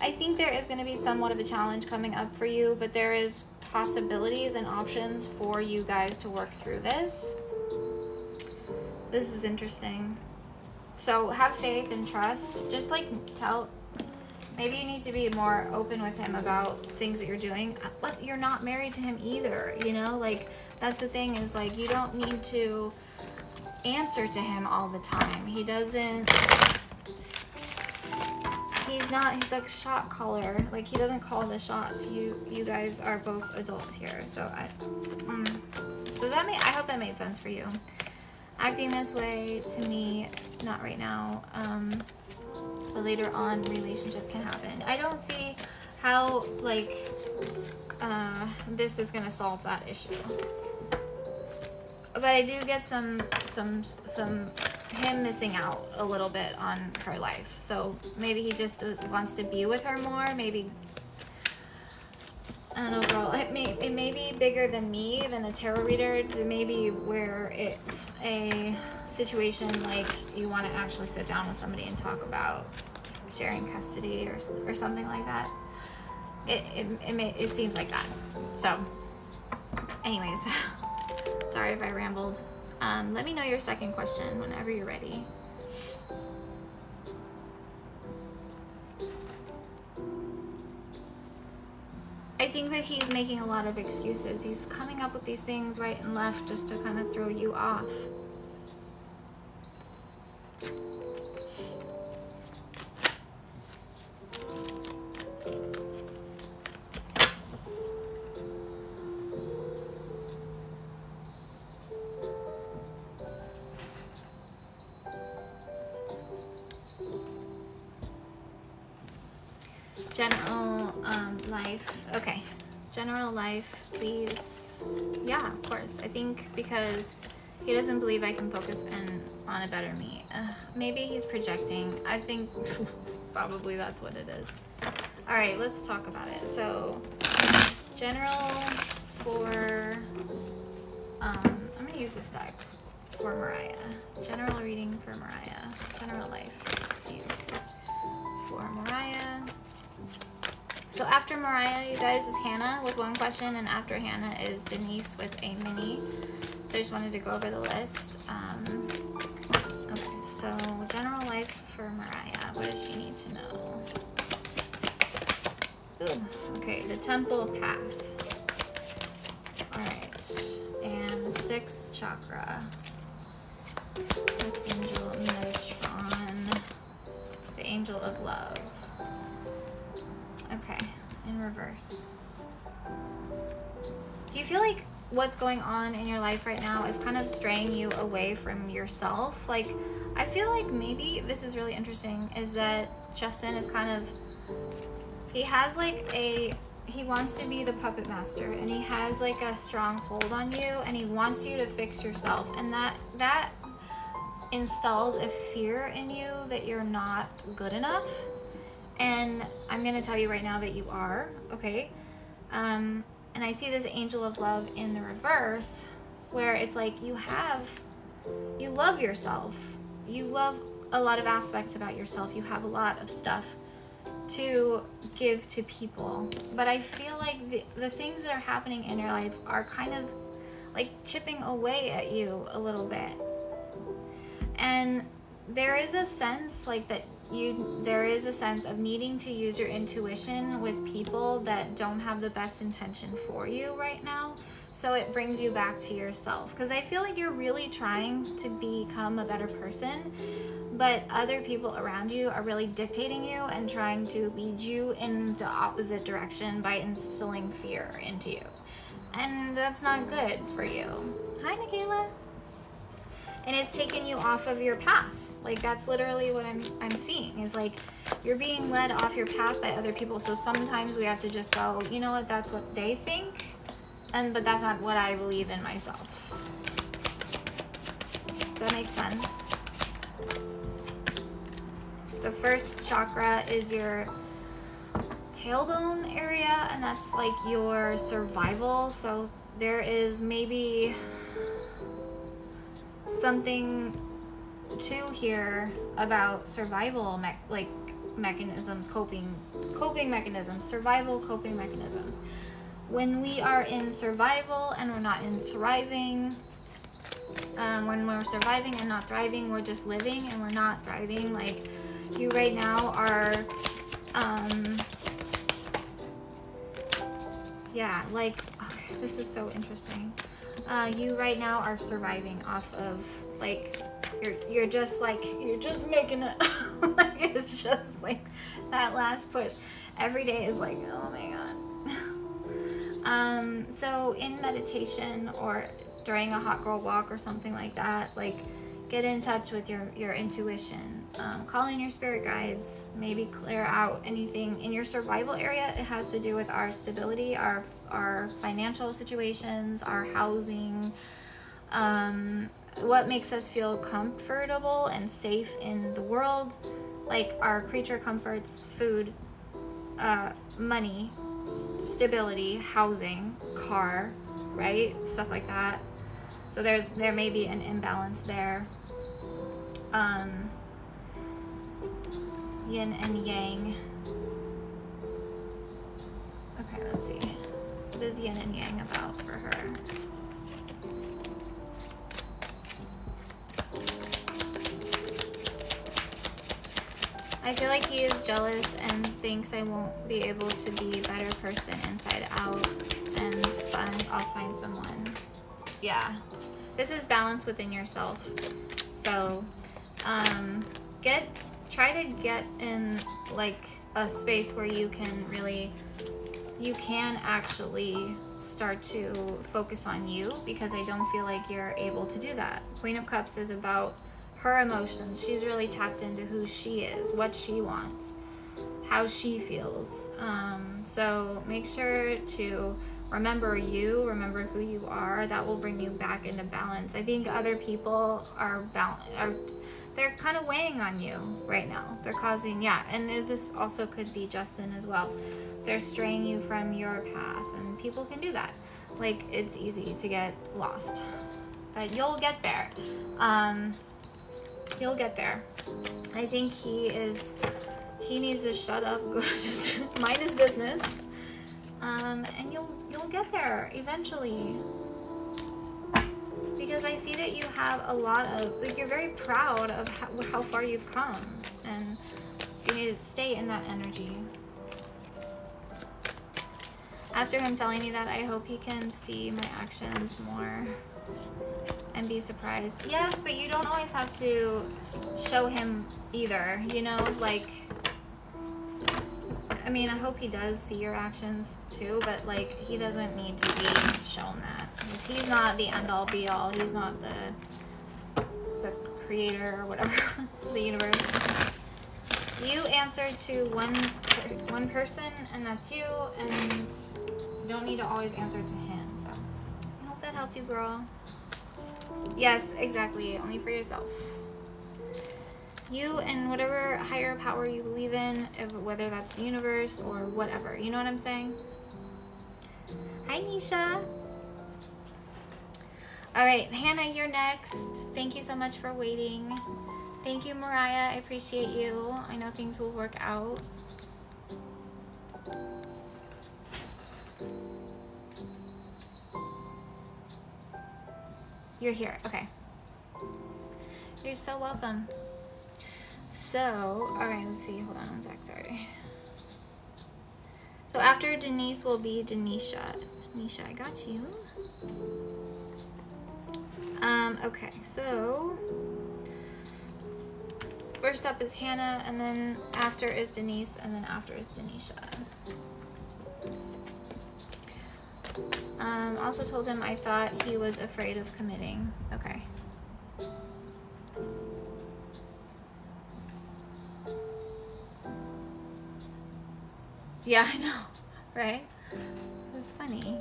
I think there is gonna be somewhat of a challenge coming up for you, but there is possibilities and options for you guys to work through this. This is interesting. So have faith and trust. Just like maybe you need to be more open with him about things that you're doing, but you're not married to him either, you know? Like, that's the thing, is like, you don't need to answer to him all the time. He's not the shot caller. Like, he doesn't call the shots. You guys are both adults here. So does that make, I hope that made sense for you. Acting this way, to me, not right now, but later on, relationship can happen. I don't see how, like, this is gonna solve that issue. but I do get some him missing out a little bit on her life. So maybe he just wants to be with her more. Maybe, I don't know, girl. It may be bigger than me, than a tarot reader. Maybe where it's a situation like you want to actually sit down with somebody and talk about sharing custody or something like that. It seems like that. So, anyways, sorry if I rambled. Let me know your second question whenever you're ready. I think that he's making a lot of excuses. He's coming up with these things right and left just to kind of throw you off. General life. Okay. General life, please. Yeah, of course. I think because he doesn't believe I can focus on a better me. Maybe he's projecting. I think probably that's what it is. All right, let's talk about it. So, general for, I'm going to use this deck for Mariah. General reading for Mariah. General life, please. For Mariah. So after Mariah, you guys, is Hannah with one question, and after Hannah is Denise with a mini. So I just wanted to go over the list. Okay, so general life for Mariah. What does she need to know? Ooh, okay, the temple path. Alright, and the 6th chakra. With Angel Metatron. The Angel of Love. Okay, in reverse. Do you feel like what's going on in your life right now is kind of straying you away from yourself? Like, I feel like maybe this is really interesting, is that Justin is kind of, he has like he wants to be the puppet master, and he has like a strong hold on you, and he wants you to fix yourself, and that installs a fear in you that you're not good enough. And I'm going to tell you right now that you are, okay? And I see this Angel of Love in the reverse, where it's like you love yourself. You love a lot of aspects about yourself. You have a lot of stuff to give to people. But I feel like the things that are happening in your life are kind of like chipping away at you a little bit. And there is a sense like that there is a sense of needing to use your intuition with people that don't have the best intention for you right now. So it brings you back to yourself. Because I feel like you're really trying to become a better person, but other people around you are really dictating you and trying to lead you in the opposite direction by instilling fear into you. And that's not good for you. Hi, Nikayla. And it's taken you off of your path. Like, that's literally what I'm seeing, is like you're being led off your path by other people. So sometimes we have to just go, you know what, that's what they think, but that's not what I believe in myself. Does that make sense? The 1st chakra is your tailbone area, and that's like your survival. So there is maybe something to hear about survival mechanisms, coping mechanisms, survival coping mechanisms. When we are in survival and we're not in thriving, when we're surviving and not thriving, we're just living and we're not thriving. Like, you right now are yeah, like, okay, this is so interesting. You right now are surviving off of, like, you're just making it. Like, it's just like that last push. Every day is like, oh my god. So in meditation or during a hot girl walk or something like that, like, get in touch with your intuition. Call in your spirit guides. Maybe clear out anything in your survival area. It has to do with our stability, our financial situations, our housing, What makes us feel comfortable and safe in the world, like our creature comforts, food, money, stability, housing, car, right? Stuff like that. So there may be an imbalance there. Yin and yang. Okay, let's see. What is yin and yang about for her? I feel like he is jealous and thinks I won't be able to be a better person inside out, and I'll find someone. Yeah. This is balance within yourself. So, try to get in like a space where you can actually start to focus on you, because I don't feel like you're able to do that. Queen of Cups is about her emotions. She's really tapped into who she is, what she wants, how she feels. So make sure to remember who you are. That will bring you back into balance. I think other people they're kind of weighing on you right now. They're causing, and this also could be Justin as well. They're straying you from your path, and people can do that. Like, it's easy to get lost, but you'll get there. You'll get there. I think he needs to shut up, go just mind his business, and you'll get there eventually. Because I see that you have a lot of, like, you're very proud of how far you've come, and so you need to stay in that energy. After him telling me that, I hope he can see my actions more and be surprised. Yes, but you don't always have to show him either, you know, like, I mean, I hope he does see your actions too, but like, he doesn't need to be shown that. He's not the end all be all. He's not the creator or whatever, the universe. You answer to one person, and that's you, and you don't need to always answer to him. So I hope that helped you, girl. Yes, exactly. Only for yourself. You and whatever higher power you believe in, whether that's the universe or whatever. You know what I'm saying? Hi, Nisha. All right, Hannah, you're next. Thank you so much for waiting. Thank you, Mariah. I appreciate you. I know things will work out. You're here. Okay. You're so welcome. So, all right, let's see. Hold on one sec. Sorry. So after Denise will be Denisha. Denisha, I got you. Okay, so first up is Hannah, and then after is Denise, and then after is Denisha. Also told him I thought he was afraid of committing. Okay. Yeah, I know, right? That's funny.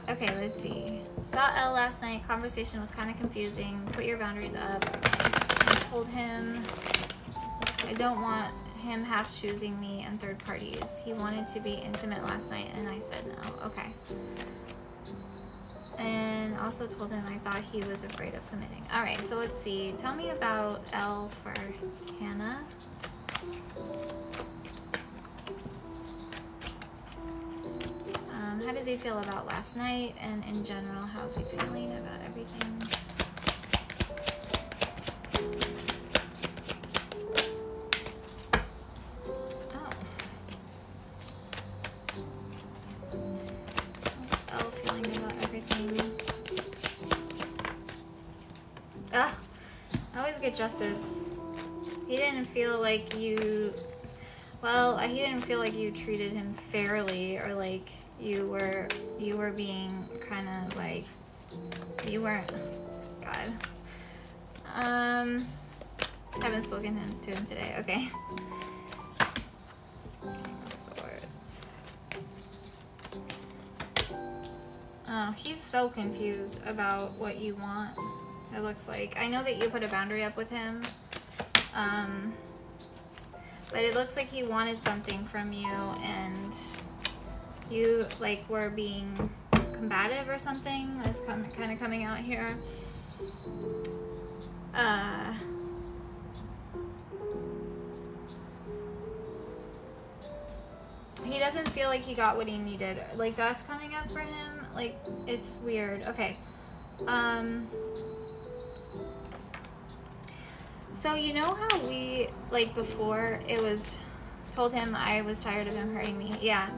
Okay, let's see. Saw Elle last night. Conversation was kind of confusing. Put your boundaries up. I told him I don't want him half choosing me and third parties. He wanted to be intimate last night, and I said no. Okay. And also told him I thought he was afraid of committing. All right, so let's see. Tell me about Elle for Hannah. How does he feel about last night, and in general, how's he feeling about everything? Oh. How's Elle feeling about everything? Ugh. I always get justice. He didn't feel like you... Well, he didn't feel like you treated him fairly, or like you were being kind of like, you weren't, God. Haven't spoken to him today. Okay. Swords. Oh. he's so confused about what you want, it looks like. I know that you put a boundary up with him, but it looks like he wanted something from you, and you, like, were being combative or something. That's kind of coming out here. He doesn't feel like he got what he needed. Like, that's coming up for him. Like, it's weird. Okay. So you know how we, like, before it was told him I was tired of him hurting me? Yeah.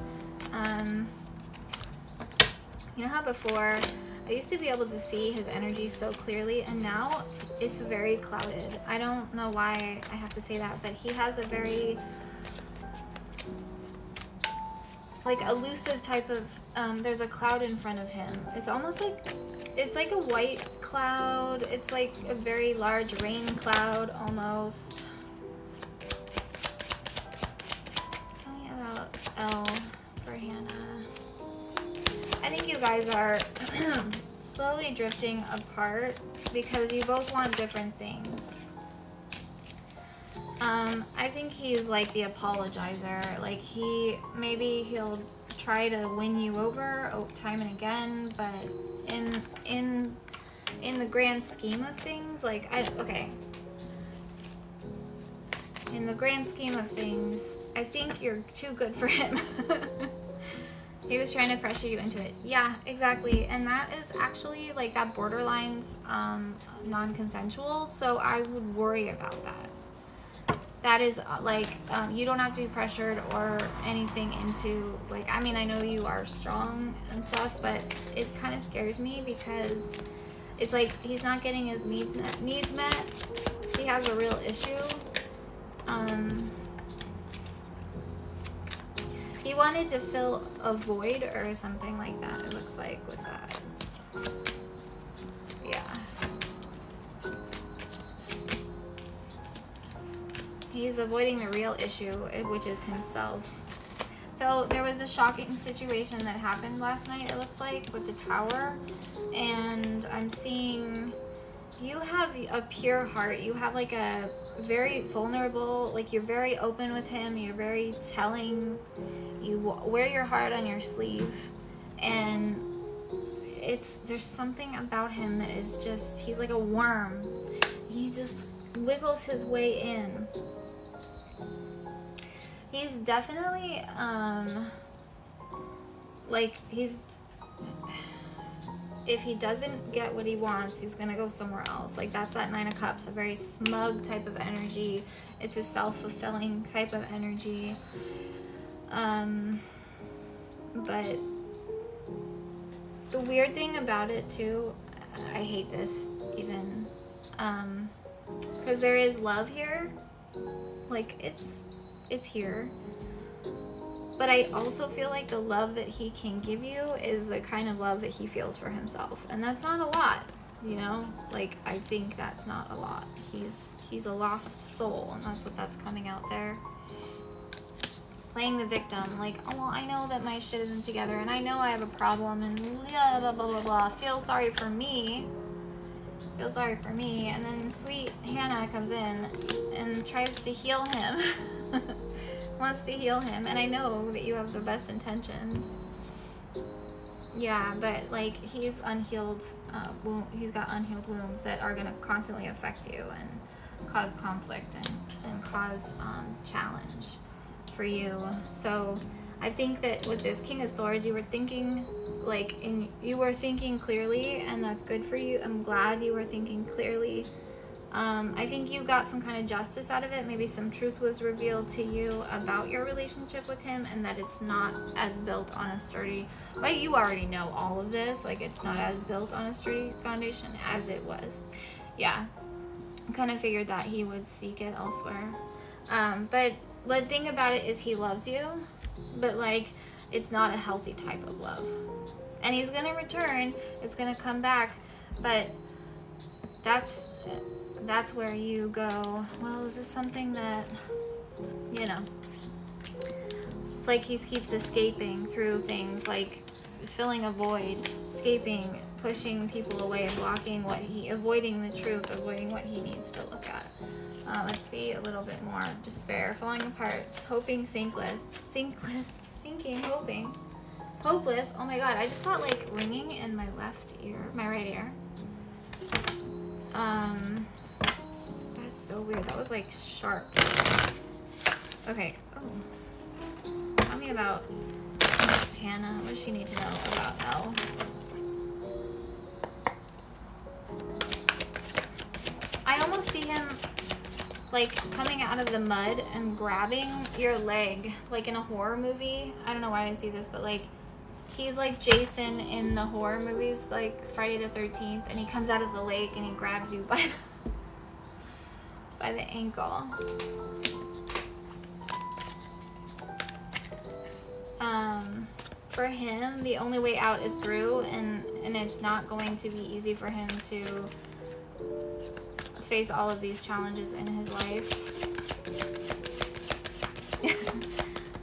You know how before I used to be able to see his energy so clearly, and now it's very clouded. I don't know why I have to say that, but he has a very, like, elusive type of, there's a cloud in front of him. It's almost like, it's like a white cloud. It's like a very large rain cloud almost. Tell me about L for Hannah. I think you guys are slowly drifting apart because you both want different things. I think he's like the apologizer. Like, maybe he'll try to win you over time and again, but in the grand scheme of things, like, in the grand scheme of things, I think you're too good for him. He was trying to pressure you into it. Yeah, exactly. And that is actually, like, that borderlines non-consensual, so I would worry about that. That is, like, you don't have to be pressured or anything into, like, I mean, I know you are strong and stuff, but it kind of scares me because it's like he's not getting his needs met. He has a real issue. He wanted to fill a void or something like that, it looks like, with that. Yeah. He's avoiding the real issue, which is himself. So there was a shocking situation that happened last night, it looks like, with the tower. And I'm seeing you have a pure heart. You have, like, a very vulnerable, like, you're very open with him. You're very telling. You wear your heart on your sleeve. And there's something about him that is just, he's like a worm. He just wiggles his way in. He's definitely, like, if he doesn't get what he wants, he's gonna go somewhere else. Like, that's that Nine of Cups, a very smug type of energy. It's a self-fulfilling type of energy. But the weird thing about it too, I hate this even, because there is love here. Like, it's here. But I also feel like the love that he can give you is the kind of love that he feels for himself. And that's not a lot, you know? Like, I think that's not a lot. He's a lost soul, and that's what that's coming out there. Playing the victim, like, oh, well, I know that my shit isn't together, and I know I have a problem, and blah, blah, blah, blah, blah. Feel sorry for me. Feel sorry for me. And then sweet Hannah comes in and tries to heal him. Wants to heal him, and I know that you have the best intentions. Yeah, but, like, he's unhealed. He's got unhealed wounds that are gonna constantly affect you and cause conflict and cause challenge for you. So I think that with this King of Swords, you were thinking, like, you were thinking clearly, and that's good for you. I'm glad you were thinking clearly. I think you got some kind of justice out of it. Maybe some truth was revealed to you about your relationship with him, and that it's not as built on a sturdy, well, you already know all of this, like, it's not as built on a sturdy foundation as it was. Yeah, I kind of figured that he would seek it elsewhere. But the thing about it is he loves you, but, like, it's not a healthy type of love. And he's gonna return, it's gonna come back, but that's where you go, well, is this something that, you know, it's like he keeps escaping through things, like filling a void. escaping, pushing people away, blocking avoiding the truth, avoiding what he needs to look at. Let's see a little bit more. Despair, falling apart, hoping, sinking, hoping, hopeless. Oh my god, I just got like ringing in my left ear, my right ear. That's so weird. That was like sharp. Okay. Oh. Tell me about Hannah. What does she need to know about Elle? I almost see him like coming out of the mud and grabbing your leg like in a horror movie. I don't know why I see this, but like he's like Jason in the horror movies like Friday the 13th, and he comes out of the lake and he grabs you by the ankle. For him, the only way out is through, and it's not going to be easy for him to face all of these challenges in his life.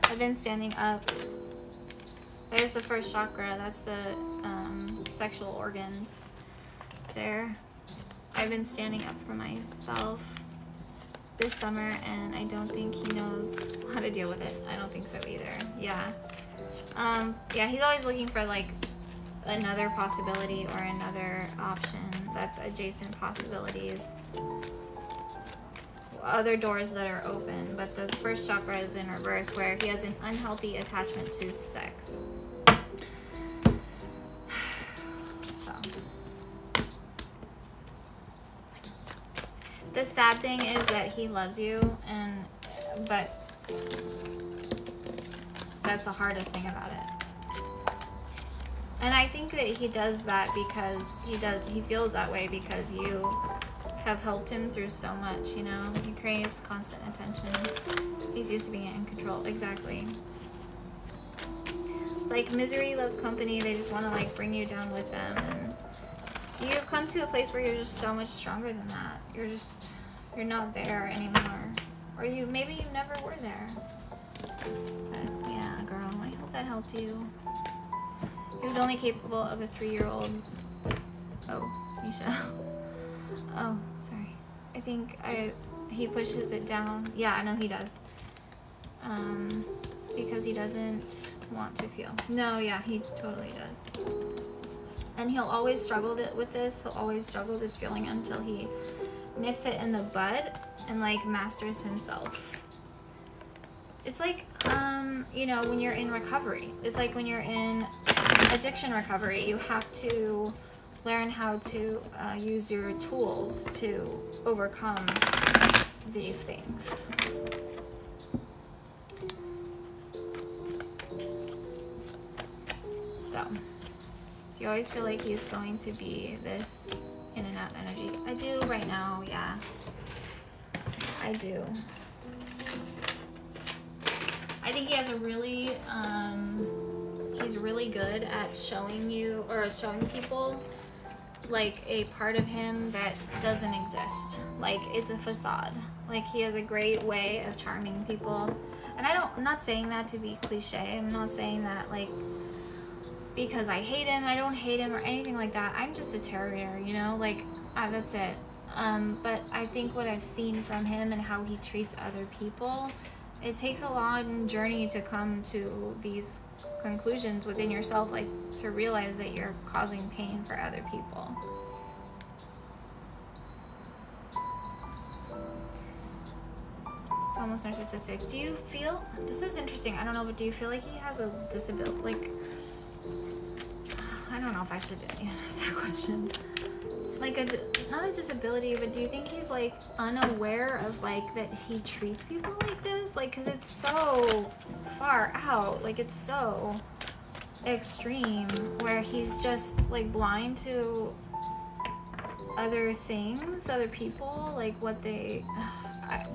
I've been standing up. There's the first chakra. That's the sexual organs there. I've been standing up for myself this summer, and I don't think he knows how to deal with it. I don't think so either. Yeah. Yeah, he's always looking for like another possibility or another option that's adjacent possibilities, other doors that are open. But the first chakra is in reverse, where he has an unhealthy attachment to sex. So the sad thing is that he loves you, but that's the hardest thing about it. And I think that he does that because he feels that way because you have helped him through so much, you know? He craves constant attention. He's used to being in control. Exactly. It's like misery loves company. They just want to like bring you down with them, and you've come to a place where you're just so much stronger than that. You're not there anymore. Or maybe you never were there. But yeah, girl, I hope that helped you. He was only capable of a 3-year-old. Oh, Nisha. Oh, sorry. I think he pushes it down. Yeah, I know he does. Because he doesn't want to feel. No, yeah, he totally does. And he'll always struggle with this. He'll always struggle this feeling until he nips it in the bud and like masters himself. It's like, you know, when you're in recovery. It's like when you're in addiction recovery, you have to learn how to use your tools to overcome these things. So, do you always feel like he's going to be this in and out energy? I do right now, yeah. I do. I think he has a really, he's really good at showing you, or showing people, like, a part of him that doesn't exist. Like, it's a facade. Like, he has a great way of charming people. And I'm not saying that to be cliche. I'm not saying that, like, because I hate him. I don't hate him or anything like that. I'm just a terrier, you know? Like, that's it. But I think what I've seen from him and how he treats other people, it takes a long journey to come to these conclusions within yourself, like to realize that you're causing pain for other people. It's almost narcissistic. Do you feel, this is interesting, I don't know, but do you feel like he has a disability? Like, I don't know if I should ask that question. Like not a disability, but do you think he's like unaware of like that he treats people like this? Like, cause it's so far out, like it's so extreme where he's just like blind to other things, other people, like what they, I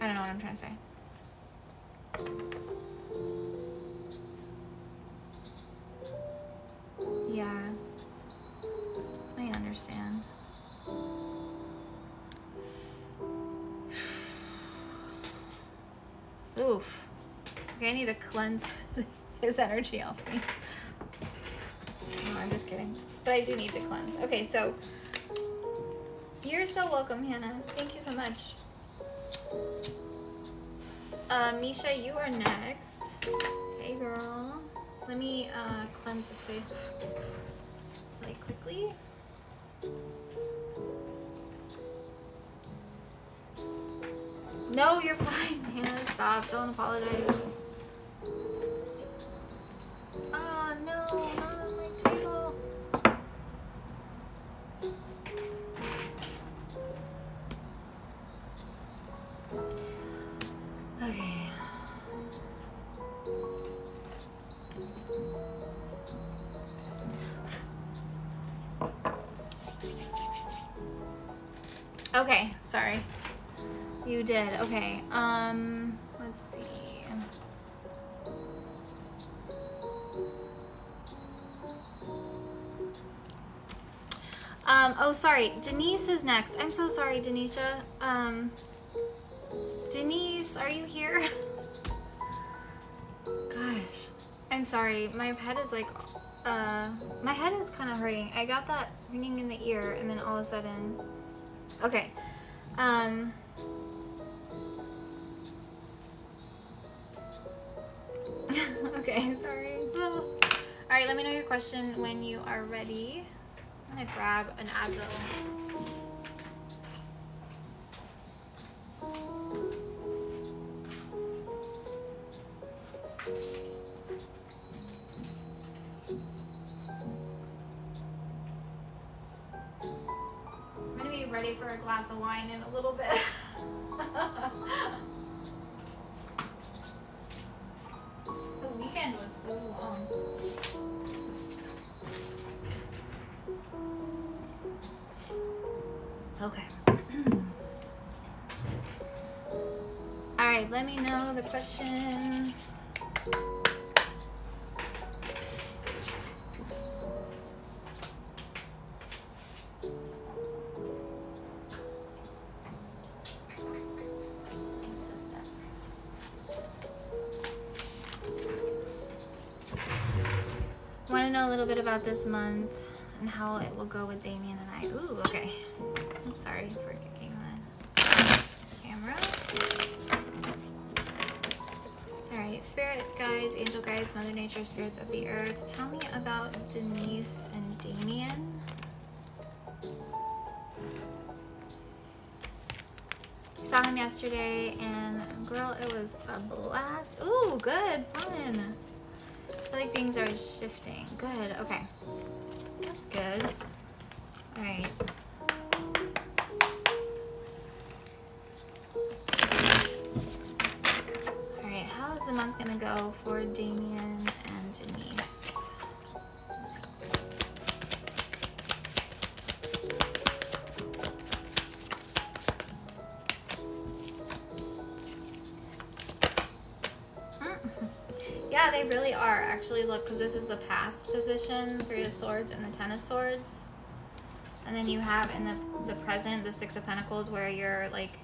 don't know what I'm trying to say. Yeah, I understand. Oof. Okay, I need to cleanse his energy off me. No, I'm just kidding. But I do need to cleanse. Okay, so you're so welcome, Hannah. Thank you so much. Misha, you are next. Hey, girl. Let me cleanse the space really quickly. No, you're fine, Hannah. Stop. Don't apologize. Oh, no. Not on my table. Okay. Okay, sorry. You did. Okay. Let's see. Oh, sorry. Denise is next. I'm so sorry, Denisha. Denise, are you here? Gosh. I'm sorry. My head is like, my head is kind of hurting. I got that ringing in the ear and then all of a sudden, okay. Okay, sorry. All right, let me know your question when you are ready. I'm gonna grab an Advil. I'm gonna be ready for a glass of wine in a little bit. The weekend was so long. Okay. All right, let me know the question. Want to know a little bit about this month and how it will go with Damien and I. Ooh, okay. I'm sorry for kicking the camera. All right, spirit guides, angel guides, Mother Nature, spirits of the earth. Tell me about Denise and Damien. Saw him yesterday and girl, it was a blast. Ooh, good, fun. I feel like things are shifting. Good, okay. That's good. All right. All right, how is the month gonna go for Damien and Denise? Yeah, they really are. Actually, look, because this is the past position, 3 of Swords and the 10 of Swords. And then you have in the present, the 6 of Pentacles, where you're like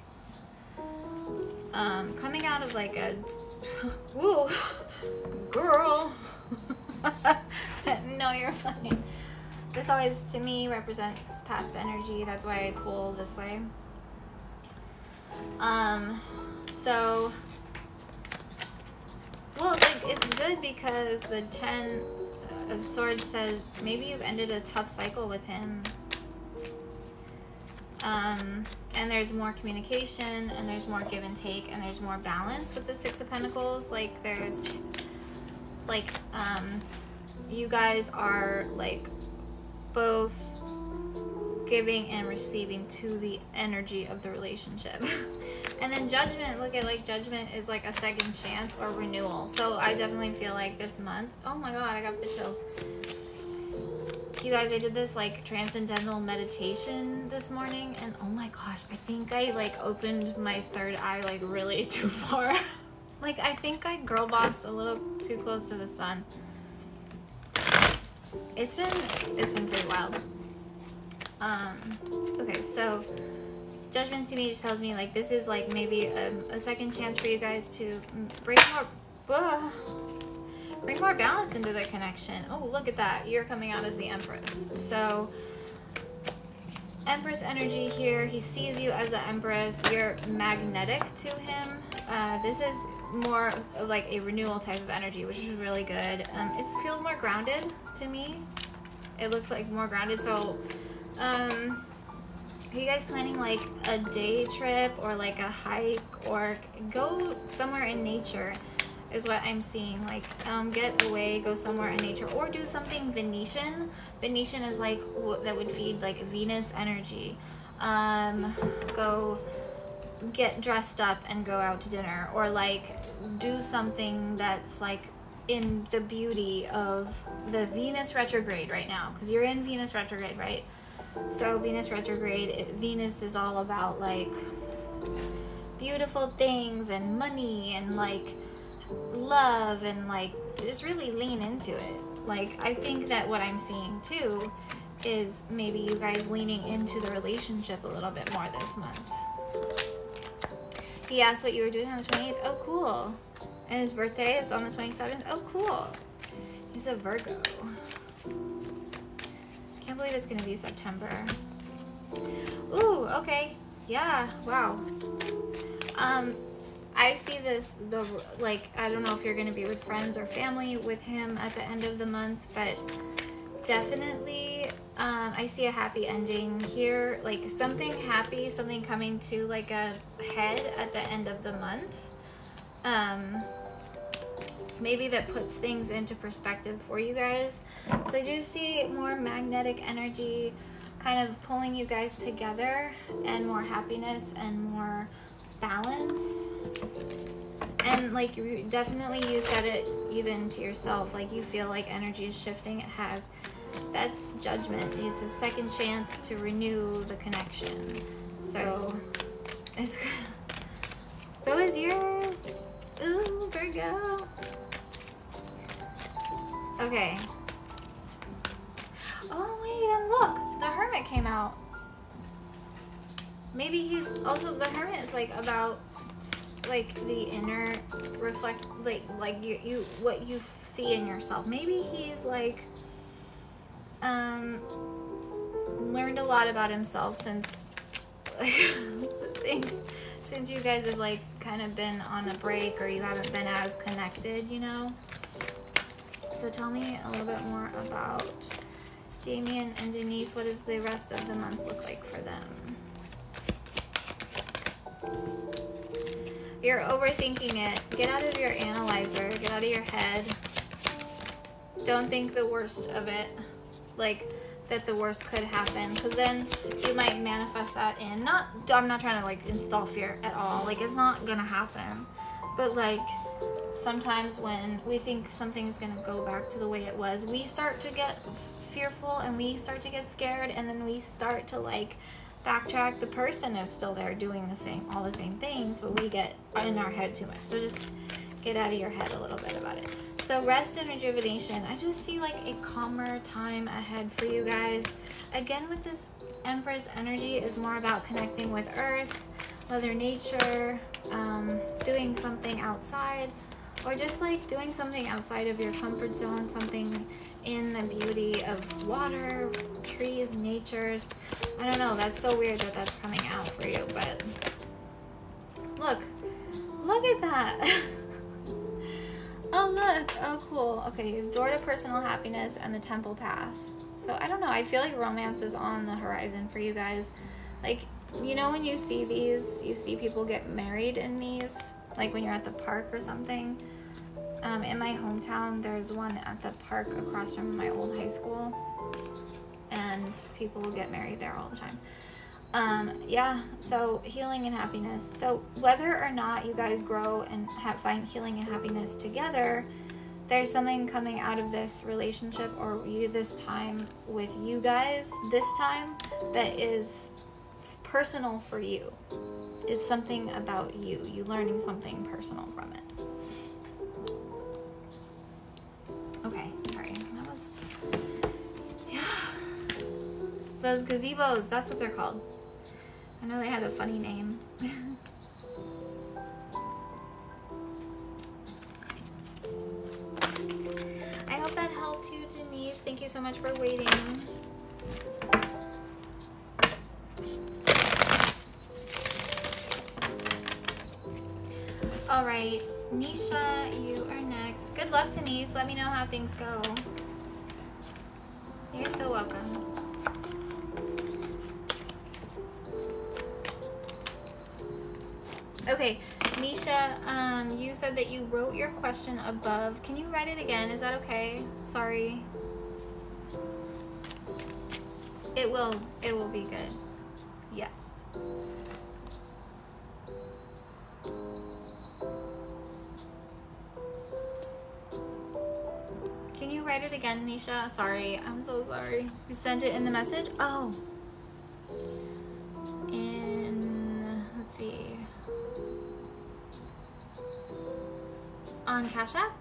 coming out of like a woo girl. No, you're fine. This always to me represents past energy. That's why I pull this way. So well, like, it's good because the 10 of Swords says maybe you've ended a tough cycle with him. And there's more communication, and there's more give and take, and there's more balance with the 6 of Pentacles. Like, there's, like, you guys are, like, both giving and receiving to the energy of the relationship. And then Judgment, look at, like, Judgment is like a second chance or renewal. So I definitely feel like this month, oh my god, I got the chills. You guys, I did this like transcendental meditation this morning, and oh my gosh, I think I like opened my third eye like really too far. Like, I think I girl bossed a little too close to the sun. It's been pretty wild. Okay, so Judgment to me just tells me like this is like maybe a second chance for you guys to bring more Ugh. Bring more balance into the connection. Oh, look at that. You're coming out as the Empress. So, Empress energy here. He sees you as the Empress. You're magnetic to him. This is more like a renewal type of energy, which is really good. It feels more grounded to me. It looks like more grounded. So, are you guys planning like a day trip or like a hike or go somewhere in nature? Is what I'm seeing. Like, get away, go somewhere in nature, or do something Venetian. Venetian is like that would feed like Venus energy. Go get dressed up and go out to dinner, or like do something that's like in the beauty of the Venus retrograde right now, because you're in Venus retrograde, right? So Venus retrograde, Venus is all about like beautiful things and money and like love, and like just really lean into it. Like, I think that what I'm seeing too is maybe you guys leaning into the relationship a little bit more this month. He asked what you were doing on the 28th. Oh, cool. And his birthday is on the 27th. Oh, cool. He's a Virgo. Can't believe it's gonna be September. Ooh, okay. Yeah, wow. I see this, like, I don't know if you're going to be with friends or family with him at the end of the month, but definitely, I see a happy ending here, like something happy, something coming to like a head at the end of the month. Maybe that puts things into perspective for you guys. So I do see more magnetic energy kind of pulling you guys together, and more happiness and more balance. And like, definitely you said it even to yourself, like you feel like energy is shifting. It has. That's judgment. It's a second chance to renew the connection. So it's good. So is yours. Ooh, Virgo. Okay. Oh wait, and look, the Hermit came out. Maybe he's also, the Hermit is like about like the inner reflect, like you what you see in yourself. Maybe he's like learned a lot about himself since since you guys have like kind of been on a break, or you haven't been as connected, you know. So tell me a little bit more about Damien and Denise. What does the rest of the month look like for them? You're overthinking it. Get out of your analyzer. Get out of your head. Don't think the worst of it. Like, that the worst could happen. Because then you might manifest that in. I'm not trying to, like, install fear at all. Like, it's not going to happen. But, like, sometimes when we think something's going to go back to the way it was, we start to get fearful and we start to get scared. And then we start to, like, backtrack. The person is still there doing all the same things, but we get in our head too much. So just get out of your head a little bit about it. So rest and rejuvenation. I just see like a calmer time ahead for you guys. Again, with this Empress energy, is more about connecting with Earth, Mother Nature, doing something outside, or just like doing something outside of your comfort zone, something in the beauty of water, trees, natures. I don't know, that's so weird that that's coming out for you, but look at that. Oh look, oh cool. Okay, door to personal happiness and the temple path. So I don't know, I feel like romance is on the horizon for you guys. Like, you know, when you see these, you see people get married in these, like when you're at the park or something. In my hometown, there's one at the park across from my old high school, and people will get married there all the time. Yeah, so healing and happiness. So whether or not you guys grow and find healing and happiness together, there's something coming out of this relationship, or this time with you guys, this time, that is personal for you. It's something about you learning something personal from it. Okay, sorry. That was, yeah. Those gazebos, that's what they're called. I know they had a funny name. you so much for waiting. All right, Nisha, you are next. Good luck, Denise. Let me know how things go. You're so welcome. Okay, Nisha, you said that you wrote your question above. Can you write it again? Is that okay? Sorry. It will be good. Yes. Can you write it again, Nisha? Sorry, I'm so sorry. You sent it in the message? Oh. Let's see. On Cash App?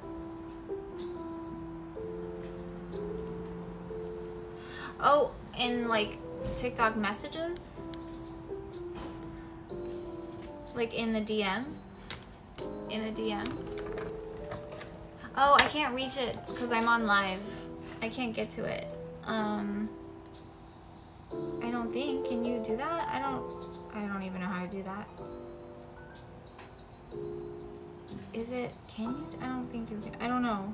Oh, in like TikTok messages? Like in the DM? In a DM? Oh, I can't reach it because I'm on live. I can't get to it. I don't think. Can you do that? I don't even know how to do that. Is it? Can you? I don't think you can. I don't know.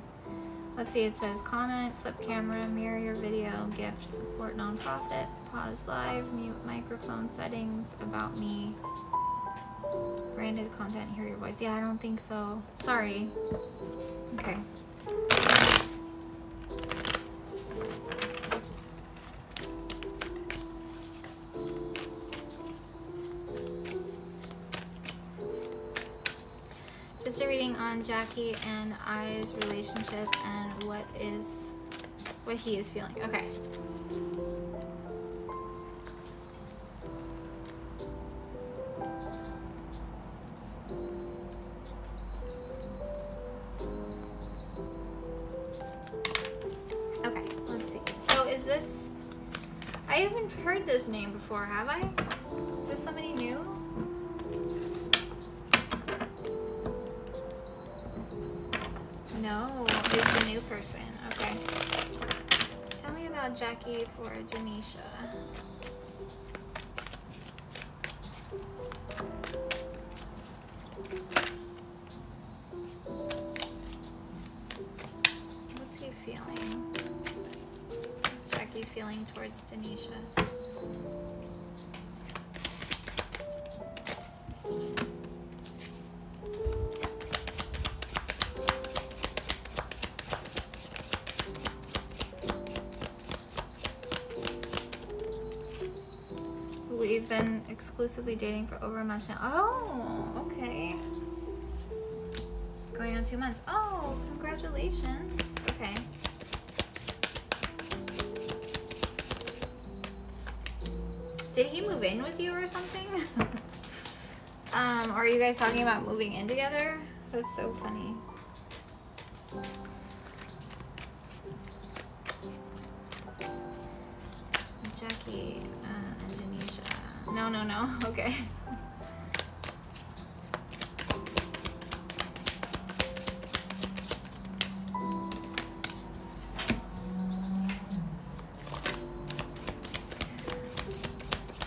Let's see. It says comment, flip camera, mirror your video, gift, support nonprofit, pause live, mute microphone settings, about me, branded content, hear your voice. Yeah, I don't think so. Sorry. Okay. Just a reading on Jackie and I's relationship and what he is feeling. Okay. Okay, let's see. So is this, I haven't heard this name before, have I? Is this somebody new? No, it's a new person. Okay. Tell me about Jackie for Denisha. What's he feeling? What's Jackie feeling towards Denisha? We've been exclusively dating for over a month now. Oh, okay. Going on 2 months. Oh, congratulations. Okay. Did he move in with you or something? Are you guys talking about moving in together? That's so funny. Jackie and Denisha. No. Okay.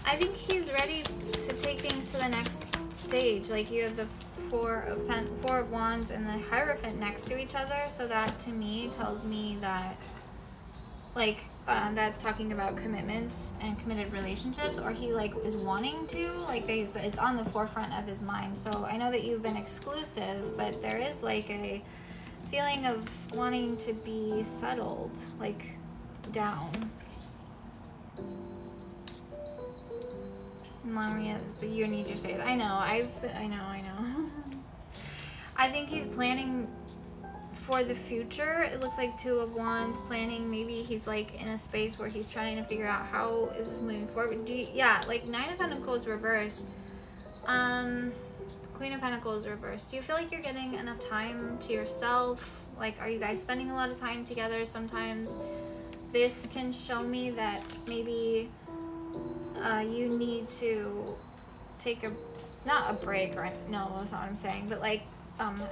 I think he's ready to take things to the next stage. Like you have the Four of Wands and the Hierophant next to each other, so that to me tells me that like that's talking about commitments and committed relationships, or he like is wanting to, like it's on the forefront of his mind. So I know that you've been exclusive, but there is like a feeling of wanting to be settled, like down. Maria, but you need your space. I know. I know. I think he's planning for the future. It looks like Two of Wands planning. Maybe he's like in a space where he's trying to figure out how is this moving forward. Yeah, like Nine of Pentacles reversed. Queen of Pentacles reversed. Do you feel like you're getting enough time to yourself? Like, are you guys spending a lot of time together? Sometimes this can show me that maybe you need to take not a break, or no, that's not what I'm saying, but like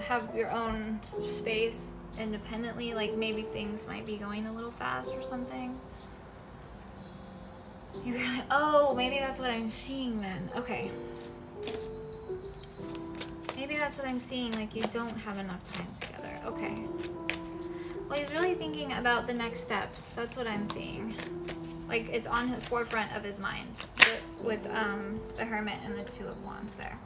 have your own space independently. Like maybe things might be going a little fast or something. You're like, oh, maybe that's what I'm seeing then. Okay. Maybe that's what I'm seeing, like you don't have enough time together. Okay. Well, he's really thinking about the next steps. That's what I'm seeing. Like it's on the forefront of his mind with the Hermit and the Two of Wands there.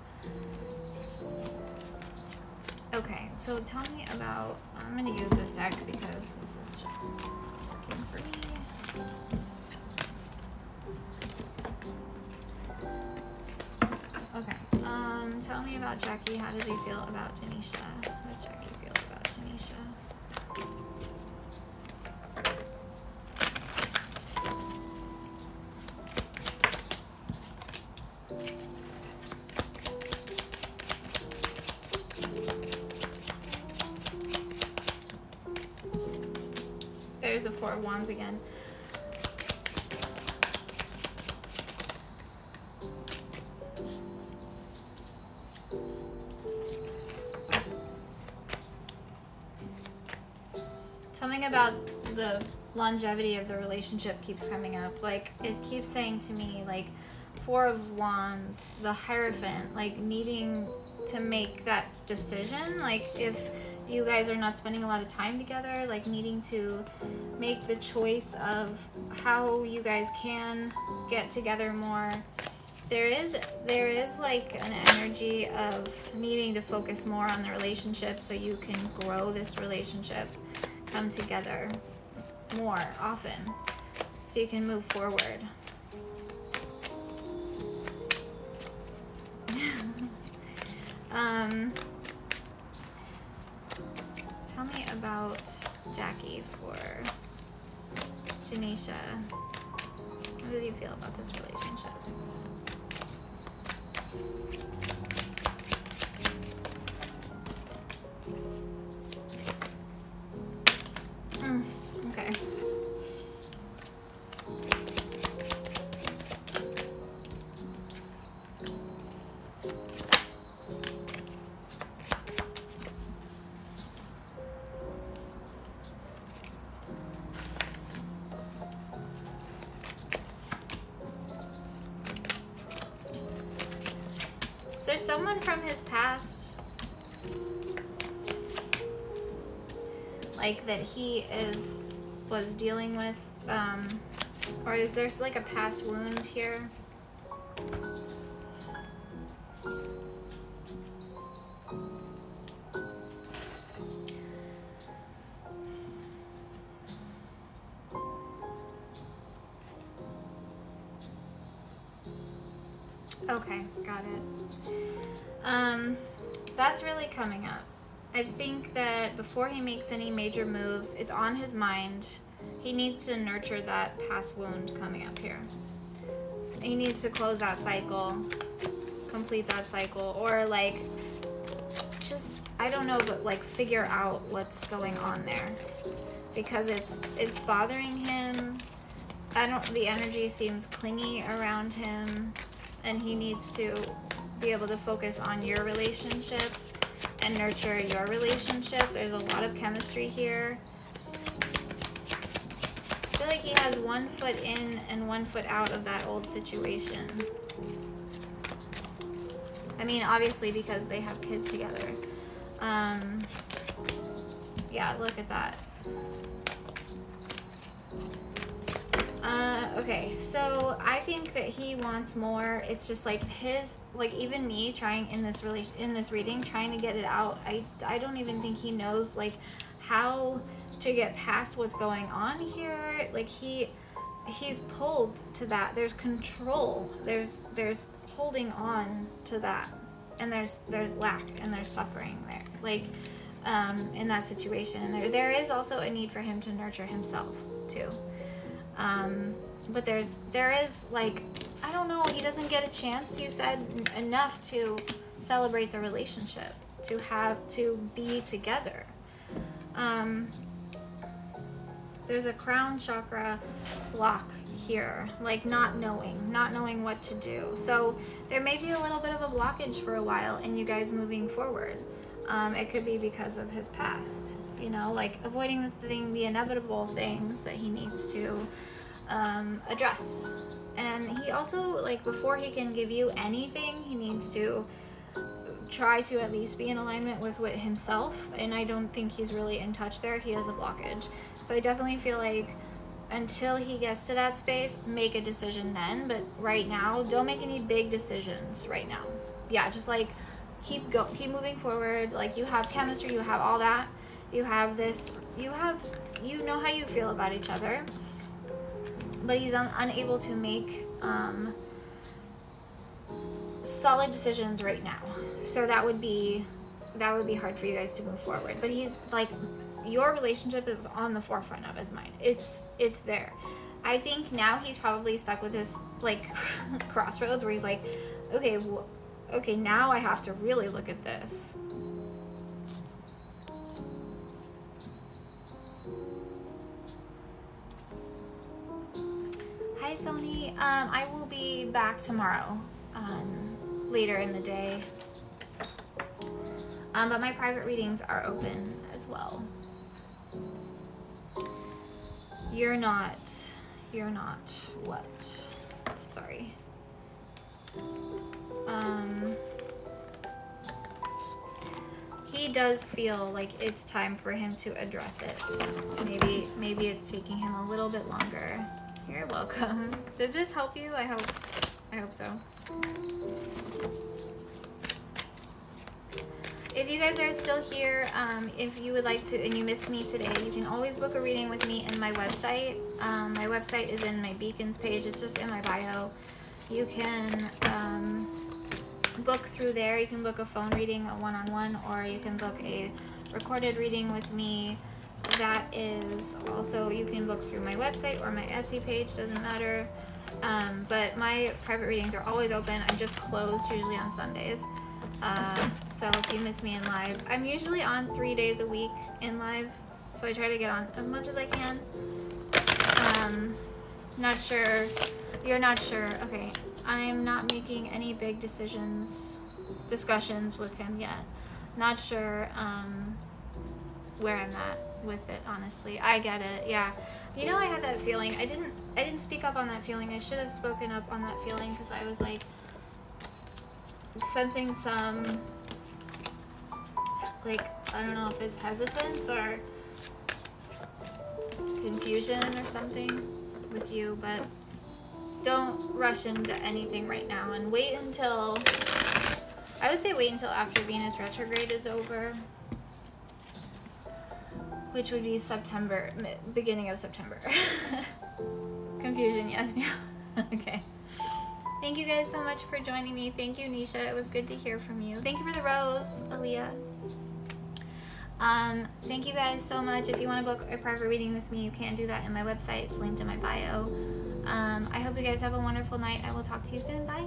Okay, so tell me about, I'm going to use this deck because this is just working for me. Okay, tell me about Jackie. How does he feel about Tanisha? How does Jackie feel about Tanisha? There's the Four of Wands again. Something about the longevity of the relationship keeps coming up. Like it keeps saying to me, like Four of Wands, the Hierophant, like needing to make that decision. Like if you guys are not spending a lot of time together, like needing to make the choice of how you guys can get together more. There is like an energy of needing to focus more on the relationship so you can grow this relationship, come together more often so you can move forward. Tell me about Jackie for Tanisha. How do you feel about this relationship? Okay. Is there someone from his past, like that he was dealing with, or is there like a past wound here? Okay, got it. That's really coming up. I think that before he makes any major moves, it's on his mind. He needs to nurture that past wound coming up here. He needs to close that cycle, complete that cycle, or like just, I don't know, but like figure out what's going on there, because it's bothering him. The energy seems clingy around him, and he needs to be able to focus on your relationship and nurture your relationship. There's a lot of chemistry here. I feel like he has 1 foot in and 1 foot out of that old situation. I mean, obviously because they have kids together. Yeah, look at that. Okay, so I think that he wants more. It's just like even me trying in this reading, trying to get it out. I don't even think he knows like how to get past what's going on here. Like he's pulled to that. There's control. There's holding on to that, and there's lack and there's suffering there. Like in that situation, there is also a need for him to nurture himself too. But there is like, I don't know, he doesn't get a chance, you said, enough to celebrate the relationship, to be together. There's a crown chakra block here, like not knowing what to do. So there may be a little bit of a blockage for a while in you guys moving forward. It could be because of his past, you know, like avoiding the inevitable things that he needs to address. And he also, like, before he can give you anything, he needs to try to at least be in alignment with himself. And I don't think he's really in touch there. He has a blockage. So I definitely feel like until he gets to that space, make a decision then. But right now, don't make any big decisions right now. Yeah, just like keep moving forward. Like, you have chemistry, you have all that, you have this, you know how you feel about each other, but he's unable to make solid decisions right now. So that would be hard for you guys to move forward. But he's like, your relationship is on the forefront of his mind. It's there. I think now he's probably stuck with this like crossroads where he's like, okay, now I have to really look at this. Hi, Sony. I will be back tomorrow, later in the day. But my private readings are open as well. You're not what? Sorry. He does feel like it's time for him to address it. Maybe it's taking him a little bit longer. You're welcome. Did this help you? I hope so. If you guys are still here, if you would like to, and you missed me today, you can always book a reading with me in my website. My website is in my beacons page. It's just in my bio. You can book through there. You can book a phone reading, a one-on-one, or you can book a recorded reading with me. That is also, you can book through my website or my Etsy page, doesn't matter. But my private readings are always open. I'm just closed usually on Sundays. So if you miss me in live, I'm usually on 3 days a week in live, so I try to get on as much as I can. Not sure. You're not sure. Okay. I'm not making any big discussions with him yet. Not sure where I'm at with it, honestly. I get it. Yeah. You know, I had that feeling. I didn't speak up on that feeling. I should have spoken up on that feeling because I was like sensing some, like, I don't know if it's hesitance or confusion or something with you, but don't rush into anything right now and wait until, I would say wait until after Venus retrograde is over, which would be September, beginning of September. Confusion, yes, meow. Okay. Thank you guys so much for joining me. Thank you, Nisha. It was good to hear from you. Thank you for the rose, Aaliyah. Thank you guys so much. If you want to book a private reading with me, you can do that in my website. It's linked in my bio. I hope you guys have a wonderful night. I will talk to you soon. Bye.